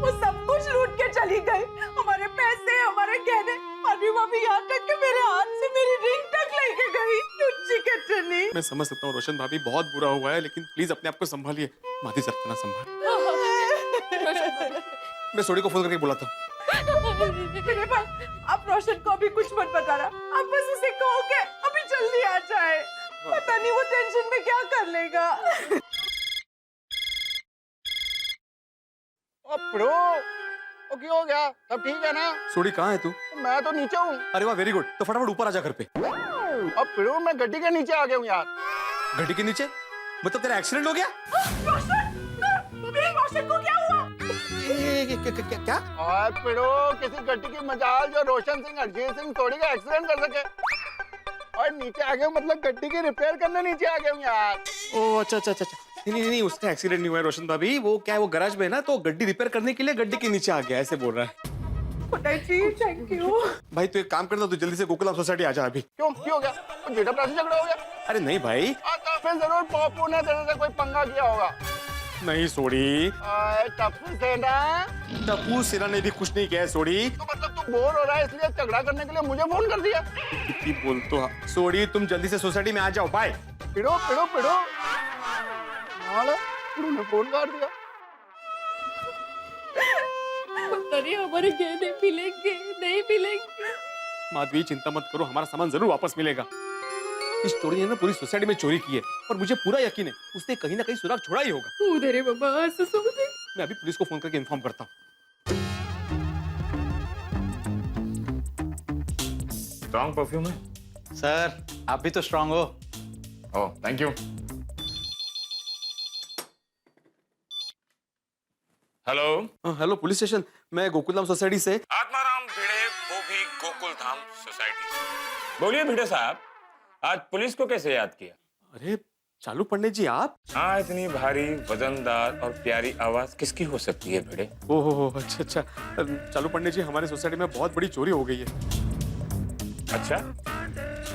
वो सब कुछ लूट के चली गई, हमारे पैसे, हमारे गहने। माधवी भाभी यहाँ तक कि मेरे हाथ से मेरी रिंग तक लेके गई। लुच्ची कटनी। मैं समझ सकता हूँ रोशन भाभी, बहुत बुरा हुआ है, लेकिन प्लीज अपने आप को संभालिए। माधी जरा इतना संभाल। मैं सोडी को फोन करके बुलाता हूँ। मेरे भाई, आप रोशन को अभी कुछ मत बताना, आप बस उसे कहो कि अभी जल्दी आ जाए। पता नहीं वो टेंशन में क्या कर लेगा। ओ क्यों हो गया? सब ठीक है ना? सोडी कहाँ है तू? मैं तो नीचे हूँ। अरे वाह, वेरी गुड। तो फटाफट ऊपर आजा घर पे। अब फिर मैं गड्डी के नीचे आ गया हूँ यार। गड्डी के नीचे? मतलब तेरा एक्सीडेंट हो गया? रोशन को क्या हुआ? क्या? और फिरो किसी गड्डी की मजाल जो रोशन सिंह, अरजीत सिंह थोड़ी का एक्सीडेंट कर सके। और नीचे आ गया मतलब गड्डी की रिपेयर करने नीचे आ गया हूँ यार। ओ अच्छा। नहीं, उसका एक्सीडेंट नहीं हुआ है रोशन भाभी। वो क्या है, वो गैराज में है ना, तो गड्डी रिपेयर करने के लिए गड्डी के नीचे आ गया, ऐसे बोल रहा है। Thank you. भाई तू एक काम करना, तू जल्दी से गोकुलम सोसाइटी आ जा अभी। क्यों हो गया? कुछ झगड़ा प्यासी झगड़ा हो गया? अरे नहीं भाई। तो फिर जरूर पप्पू ने तेरे से कोई पंगा किया होगा। नहीं सोडी, टप्पू सेना। टप्पू सेना ने भी कुछ नहीं किया है सोडी। तो मतलब तू बोर हो रहा है इसलिए झगड़ा करने के लिए मुझे फोन कर दिया? कितनी बोल तो सोडी, तुम जल्दी से सोसाइटी में आ जाओ। बाय। पिड़ो ने फोन काट दिया। अरे हमारे गहने मिलेंगे नहीं मिलेंगे? माधवी चिंता मत करो, हमारा सामान जरूर वापस मिलेगा। इस चोरी ने ना पूरी सोसाइटी में चोरी की है और मुझे पूरा यकीन है उसने कहीं ना कहीं सुराग छोड़ा ही होगा। उधर है बाबा, मैं अभी पुलिस को फोन करके इन्फॉर्म करता हूँ। स्ट्रॉन्ग परफ्यूम है सर, आप भी तो स्ट्रांग हो। Oh thank you. Hello hello police station, मैं गोकुलधाम सोसाइटी से आत्माराम भिड़े, वो भी गोकुलधाम सोसाइटी से। बोलिए भिड़े साहब, आज पुलिस को कैसे याद किया? अरे चालू पंडित जी आप? हाँ, इतनी भारी वजनदार और प्यारी आवाज किसकी हो सकती है भिड़े? ओहो अच्छा। चालू पंडित जी, हमारे सोसाइटी में बहुत बड़ी चोरी हो गई है। अच्छा,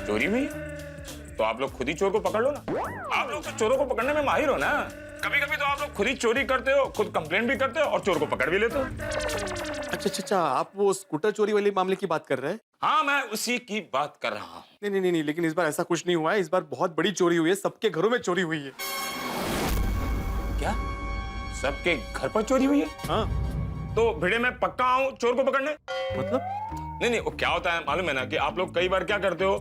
चोरी हुई? तो आप लोग खुद ही चोर को पकड़ लो ना। आप लोग तो चोरों को पकड़ने में माहिर हो ना। कभी कभी तो आप लोग खुद ही चोरी करते हो, खुद कंप्लेंट भी करते हो और चोर को पकड़ भी लेते हो। अच्छा, आप वो स्कूटर चोरी वाले मामले की बात कर रहे हैं? हाँ, मैं उसी की बात कर रहा हूँ। नहीं, लेकिन इस बार ऐसा कुछ नहीं हुआ है। इस बार बहुत बड़ी चोरी हुई है, सबके घरों में चोरी हुई है। क्या? सबके घर पर चोरी हुई है? हाँ। तो भिड़े मैं पक्का आऊं चोर को पकड़ने? मतलब? नहीं, वो क्या होता है मालूम है ना कि आप लोग कई बार क्या करते हो,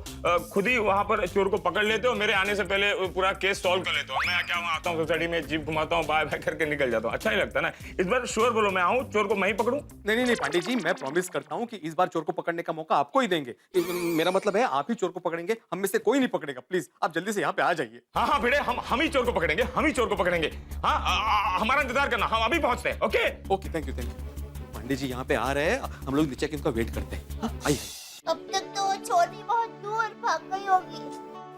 खुद ही वहां पर चोर को पकड़ लेते हो, मेरे आने से पहले पूरा केस सॉल्व कर लेते हो। मैं क्या वहां आता हूँ सोसाइटी में, जीप घुमाता हूँ, बाय बाय करके निकल जाता हूँ। अच्छा नहीं लगता ना। इस बार श्योर बोलो, मैं आऊँ चोर को मैं ही पकड़ूं? नहीं पांडे जी, मैं प्रॉमिस करता हूँ कि इस बार चोर को पकड़ने का मौका आपको ही देंगे। मेरा मतलब है आप ही चोर को पकड़ेंगे, हम में से कोई नहीं पकड़ेगा। प्लीज आप जल्दी से यहाँ पे आ जाइए। हाँ भिड़े, हम ही चोर को पकड़ेंगे, हम ही चोर को पकड़ेंगे। हाँ, हमारा इंतजार करना, हम अभी पहुंचते हैं। Okay thank you. Pandey ji यहाँ पे आ रहे हैं, हम लोग नीचे उनका वेट करते हैं। आइए। अब तक तो चोर भी बहुत दूर भाग गई होगी।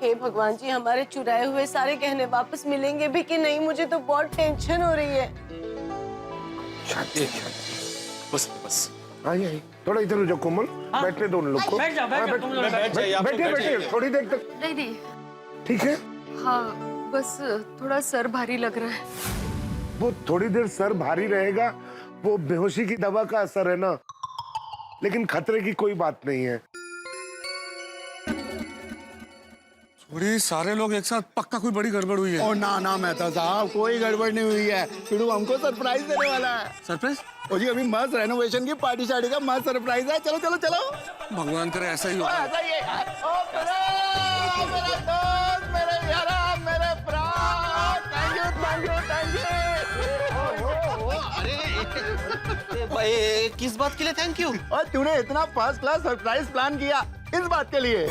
हे भगवान जी, हमारे चुराए हुए सारे गहने वापस मिलेंगे भी कि नहीं? मुझे तो बहुत टेंशन हो रही है। बस बस आइए थोड़ा इधर हो जाओ कोमल, बैठने दो उन लोग को। बैठ जाओ, बैठ जाओ, तुम लोग बैठ जाओ। बैठिए बैठिए थोड़ी देर तक। नहीं ठीक है, हाँ बस थोड़ा सर भारी लग रहा है। वो थोड़ी देर सर भारी रहेगा, वो बेहोशी की दवा का असर है ना, लेकिन खतरे की कोई बात नहीं है। थोड़ी सारे लोग एक साथ, पक्का कोई बड़ी गड़बड़ हुई है। ओ ना ना मेहता साहब, कोई गड़बड़ नहीं हुई है। फिरू हमको सरप्राइज देने वाला है। सरप्राइज? ओ जी अभी मस्त रेनोवेशन की पार्टी शार्टी का मस्त सरप्राइज है। चलो चलो चलो। भगवान करे ऐसा ही हो। ऐसा ही है। ओ मेरे दोस्त, मेरे यारा, मेरे प्राण, thank you thank you thank you. अरे किस बात के लिए थैंक यू? और तूने इतना फर्स्ट क्लास सरप्राइज प्लान किया इस बात के लिए।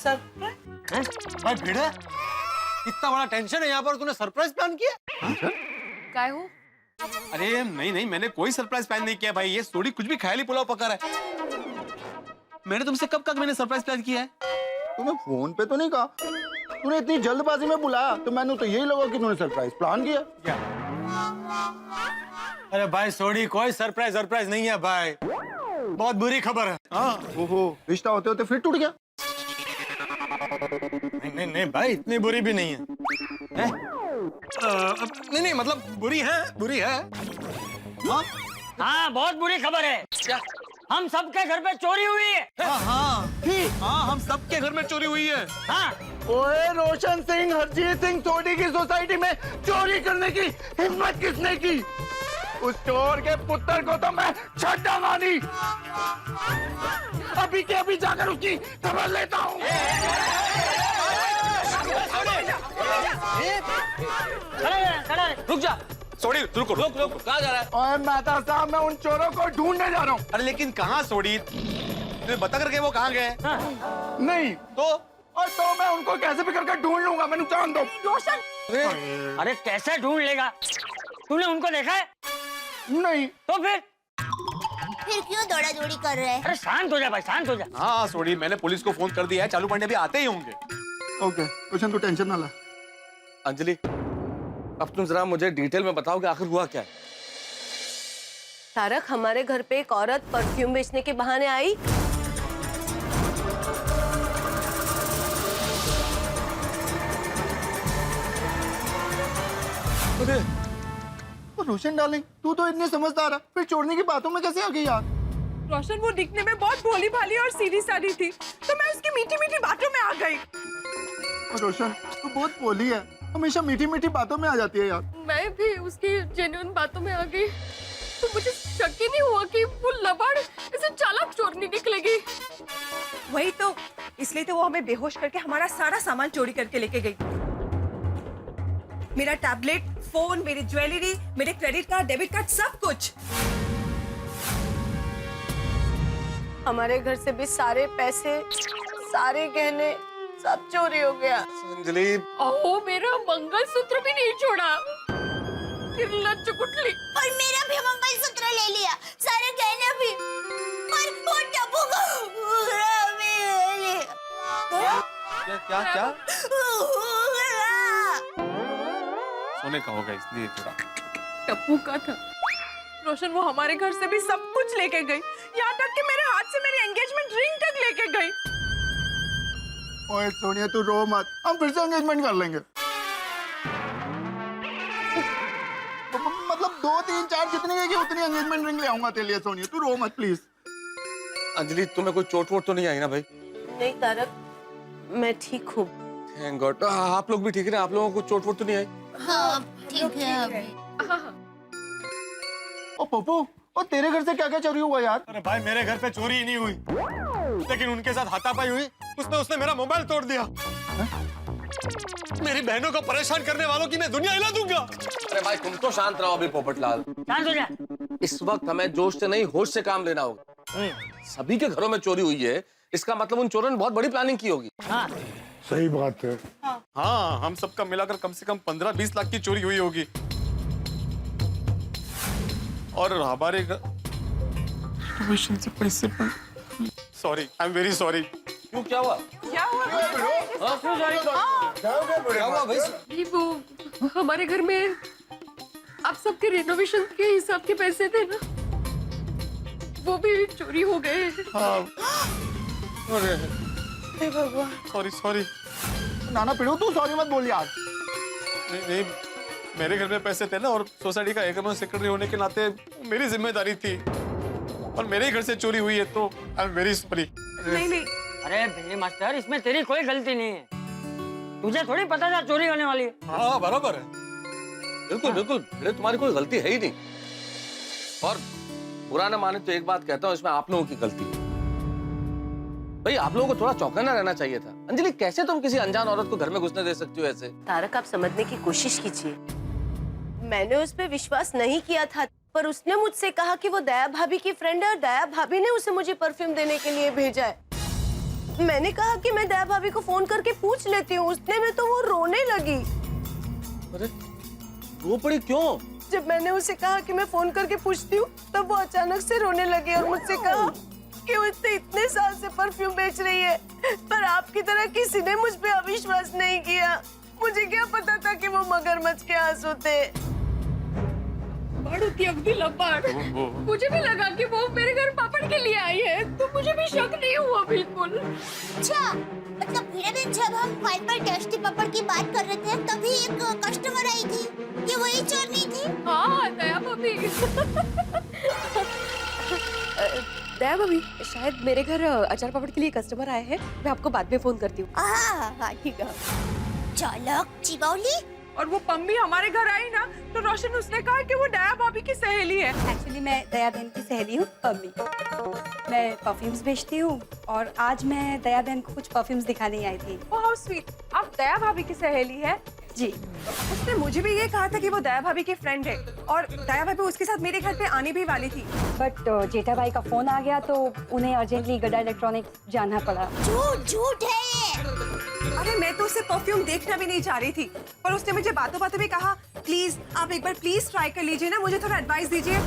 भाई भिड़े, इतना बड़ा टेंशन है यहाँ पर, तूने सरप्राइज प्लान किया? काय हो? अरे नहीं, मैंने कोई सरप्राइज प्लान नहीं किया भाई। ये सोडी कुछ भी ख्याली पुलाव पका रहा है। मैंने तुमसे कब मैंने सरप्राइज प्लान किया है? तूने फोन पे तो नहीं कहा? तूने इतनी जल्दबाजी में बुलाया तो मैंने तो यही लगा कि तूने सरप्राइज प्लान किया। क्या? अरे भाई सोडी, कोई सरप्राइज नहीं है भाई। बहुत बुरी खबर है। हाँ ओहो, रिश्ता होते होते फिर टूट गया। नहीं भाई, इतनी बुरी भी नहीं है, हैं? नहीं मतलब बुरी है। हाँ बहुत बुरी खबर है। क्या? हम सबके घर पे चोरी हुई है। हाँ, हम सबके घर में चोरी हुई है। हाँ ओए रोशन सिंह, हरजीत सिंह सोडी की सोसाइटी में चोरी करने की हिम्मत किसने की? उस चोर के पुत्र को तो मैं छड्डा मानी। अभी के अभी जाकर उसकी खबर लेता हूँ। रुक जा। सोडी रुको, रुक कहाँ जा रहा है? और मेहता साहब, मैं उन चोरों को ढूंढने जा रहा हूँ। अरे लेकिन कहाँ सोडी? तुझे बता करके वो कहाँ गए? नहीं तो और तो मैं उनको कैसे भी करके ढूंढ लूंगा। मैंने जान दो। रोशन, अरे कैसे ढूंढ लेगा? तूने उनको देखा है? नहीं। तो फिर क्यों दौड़ा दौड़ी कर रहे हैं? अरे शांत हो जा भाई, शांत हो जा। हाँ सोडी, मैंने पुलिस को फोन कर दिया है। चालू पांडे भी आते ही होंगे। ओके रोशन, तू टेंशन ना ला। अंजलि, अब तुम जरा मुझे डिटेल में बताओ कि आखिर हुआ क्या है। तारक, हमारे घर पे एक औरत परफ्यूम बेचने के बहाने आई। अरे रोशन डार्लिंग, तू तो इतनी समझदार है, फिर चोरने की बातों में कैसे आ गई यार? रोशन वो दिखने में बहुत भोली भाली और सीधी सादी थी, तो मैं उसकी मीठी मीठी बातों में आ गई। रोशन, तू बहुत भोली है, हमेशा मीठी मीठी बातों में आ जाती है यार। मैं भी उसकी जेन्युइन बातों में आ गई, तो मुझे शक ही नहीं हुआ कि वो लबाड़ ऐसे चालाक चोरनी निकलेगी। वही तो, इसलिए तो वो हमें बेहोश करके हमारा सारा सामान चोरी करके लेके गई। मेरा टैबलेट, फोन, मेरी ज्वेलरी, मेरे क्रेडिट कार्ड, डेबिट कार्ड, सब कुछ। हमारे घर से भी सारे पैसे, सारे गहने, सब चोरी हो गया। अंजलि, ओह, मेरा मंगलसूत्र भी नहीं छोड़ा। निर्लज्ज कुटली। और मेरा भी मंगलसूत्र ले लिया, सारे गहने भी, और वो टप्पू का घूंघरा भी ले लिया। क्या? सोने का होगा इसलिए थोड़ा। टप्पू का था। रोशन, वो हमारे घर से भी सब कुछ लेके गई, यहाँ तक कि मेरे हाथ से मेरी एंगेजमेंट रिंग तक लेके गई। ओए सोनिया, तू रो मत, हम फिर से एंगेजमेंट कर लेंगे। मतलब 2, 3, 4 जितनी है कि उतनी एंगेजमेंट रिंग ले आऊंगा तेरे लिए। सोनिया तू रो मत प्लीज। अंजलि, तुम्हें कोई चोट वोट तो नहीं आई ना भाई? नहीं तारक, मैं ठीक हूँ। Thank God. आप लोग भी ठीक है ना? आप लोगों को चोट वोट तो नहीं आई? हाँ ठीक है अभी। ओ पप्पू, ओ तेरे घर से क्या क्या चोरी हुआ यार? अरे भाई, मेरे घर पे चोरी ही नहीं हुई, लेकिन उनके साथ हाथापाई हुई। उसने मेरा मोबाइल तोड़ दिया। मेरी बहनों को परेशान करने वालों की मैं दुनिया हिला दूंगा। अरे भाई तुम तो शांत रहो अभी पोपटलाल। शांत हो जा। इस वक्त हमें जोश से नहीं होश से काम लेना होगा। सभी के घरों में चोरी हुई है, इसका मतलब उन चोरों ने बहुत बड़ी प्लानिंग की होगी। हाँ सही बात है। हाँ, हम सबका मिलाकर कम से कम 15-20 लाख की चोरी हुई होगी। और हमारे से पैसे sorry, I am very sorry. क्यों, क्या हुआ? क्या हुआ? क्या हुआ भाई? ये वो हमारे घर में आप सबके रेनोवेशन के हिसाब के पैसे थे ना, वो भी चोरी हो गए। अरे हे भगवान। Sorry sorry. नाना पिड़ो तू सॉरी मत बोल यार। नहीं, मेरे घर में पैसे थे ना, और सोसाइटी का एकमात्र सेक्रेटरी होने के नाते मेरी जिम्मेदारी थी, और मेरे ही घर से चोरी हुई है, तो आई एम वेरी सॉरी। नहीं। अरे भिंडी मास्टर, इसमें तेरी कोई गलती नहीं है। तुझे थोड़ी पता था चोरी होने वाली है। हाँ बराबर है। बिल्कुल बिल्कुल, भिड़े तुम्हारी कोई गलती है ही नहीं। और बुरा ना माने तो एक बात कहता हूँ, इसमें आप लोगों की गलती है। भाई आप लोगों को थोड़ा चौकन्ना रहना चाहिए था। अंजलि, कैसे तुम किसी अनजान औरत को घर में घुसने दे सकती हो ऐसे? तारक, आप समझने की कोशिश कीजिए। मैंने उस पर विश्वास नहीं किया था, पर उसने मुझसे कहा कि वो दया भाभी की फ्रेंड है, और दया भाभी ने उसे मुझे परफ्यूम देने के लिए भेजा है। मैंने कहा कि मैं दया भाभी को फोन करके पूछ लेती हूँ, उसने में तो वो रोने लगी। अरे रो पड़ी क्यों? जब मैंने उसे कहा कि मैं फोन करके पूछती हूँ, तब वो अचानक से रोने लगी और मुझसे कहा कि वो इतने साल से परफ्यूम बेच रही है, पर आपकी तरह किसी ने मुझ पे अविश्वास नहीं किया। मुझे क्या पता था कि वो मगरमच्छ के आंसू थे। थी अगदी लबाड़। मुझे भी लगा कि वो मेरे घर पापड़ के लिए आई है, तो मुझे भी शक नहीं हुआ बिल्कुल। अच्छा, मतलब भिड़े बहन, जब हम फाइल पर टेस्टी पापड़ की बात कर रहे थे, तभी एक कस्टमर आई थी। ये वही चोरनी थी? हाँ, दया भाभी। दया भाभी, शायद मेरे घर अचार पापड़ के लिए कस्टमर आए हैं। मैं आपको बाद में फोन करती हूँ। हाँ, ठीक है। चालक चिबौली। और वो पम्मी हमारे घर आई ना, तो रोशन उसने कहा कि वो दया भाभी की सहेली है। एक्चुअली मैं दया बहन की सहेली हूँ, पम्मी। मैं परफ्यूम्स बेचती हूँ, और आज मैं दया बहन को कुछ परफ्यूम्स दिखाने आई थी। Oh how sweet. आप दया भाभी की सहेली है? जी। उसने मुझे भी ये कहा था कि वो दया भाभी की फ्रेंड है, और दया भाभी उसके साथ मेरे घर पे आने भी वाली थी। बट जेठा भाई का फोन आ गया, तो उन्हें अर्जेंटली गड्डा इलेक्ट्रॉनिक्स जाना पड़ा। झूठ है ये। अरे मैं तो उसे परफ्यूम देखना भी नहीं चाह रही थी, पर उसने मुझे बातों बातों में कहा, प्लीज आप एक बार प्लीज ट्राई कर लीजिए ना, मुझे थोड़ा एडवाइस दीजिए।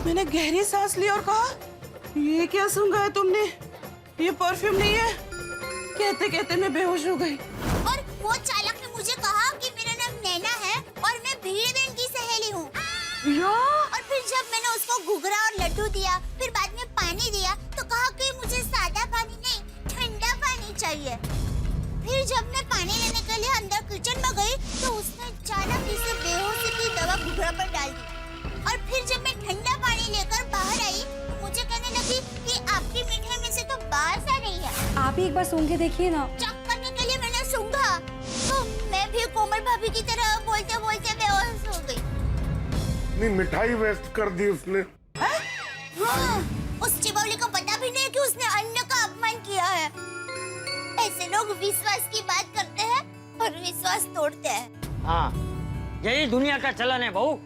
मैंने गहरी सांस ली और कहा, ये क्या सूंघा है तुमने? ये परफ्यूम नहीं है। कहते कहते मैं बेहोश हो गई। और वो चालक ने मुझे कहा कि मेरा नाम नैना है और मैं भिड़े बहन की सहेली हूँ। और फिर जब मैंने उसको घुघरा और लड्डू दिया, फिर बाद में पानी दिया, तो कहा कि मुझे सादा पानी नहीं, ठंडा पानी चाहिए। फिर जब मैं पानी लेने के लिए अंदर किचन में गई, तो उसने अचानक इसे बेहोशी की दवा घुघरा पर डाल दी। और फिर जब मैं ठंडा पानी लेकर बाहर आई, तो मुझे कहने लगी कि आपकी मिठाई में से तो बास आ रही है। आप ही एक बार सूंघ के देखिए ना। चेक करने के लिए मैंने सूंघा, तो मैं भी कोमल भाभी की तरह बोलते बोलते बेहोश हो गई। नहीं, मिठाई वेस्ट कर दी उसने। हाँ, उस चिबौली को पता भी नहीं कि उसने अन्न का अपमान किया है। ऐसे लोग विश्वास की बात करते हैं और विश्वास तोड़ते हैं। हाँ, यही दुनिया का चलन है बहू,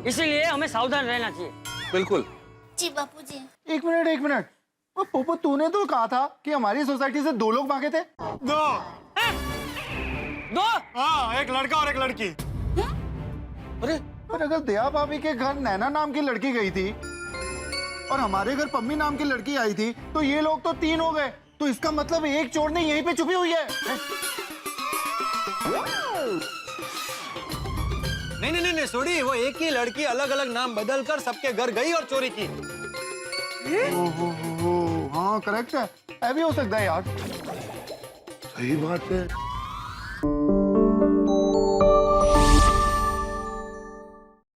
इसीलिए हमें सावधान रहना चाहिए। बिल्कुल। जी बापू जी। एक मिनट। वो पोपो, तूने तो कहा था कि हमारी सोसाइटी से 2 लोग भागे थे। दो? दो? हाँ, एक लड़का और एक लड़की। अरे पर अगर दया भाभी के घर नैना नाम की लड़की गई थी और हमारे घर पम्मी नाम की लड़की आई थी, तो ये लोग तो 3 हो गए। तो इसका मतलब एक चोरनी यहीं पे छुपी हुई है। नहीं सोडी, वो एक ही लड़की अलग अलग नाम बदल कर सबके घर गई और चोरी की। हाँ करेक्ट है, ऐ भी हो सकता है यार। सही बात है।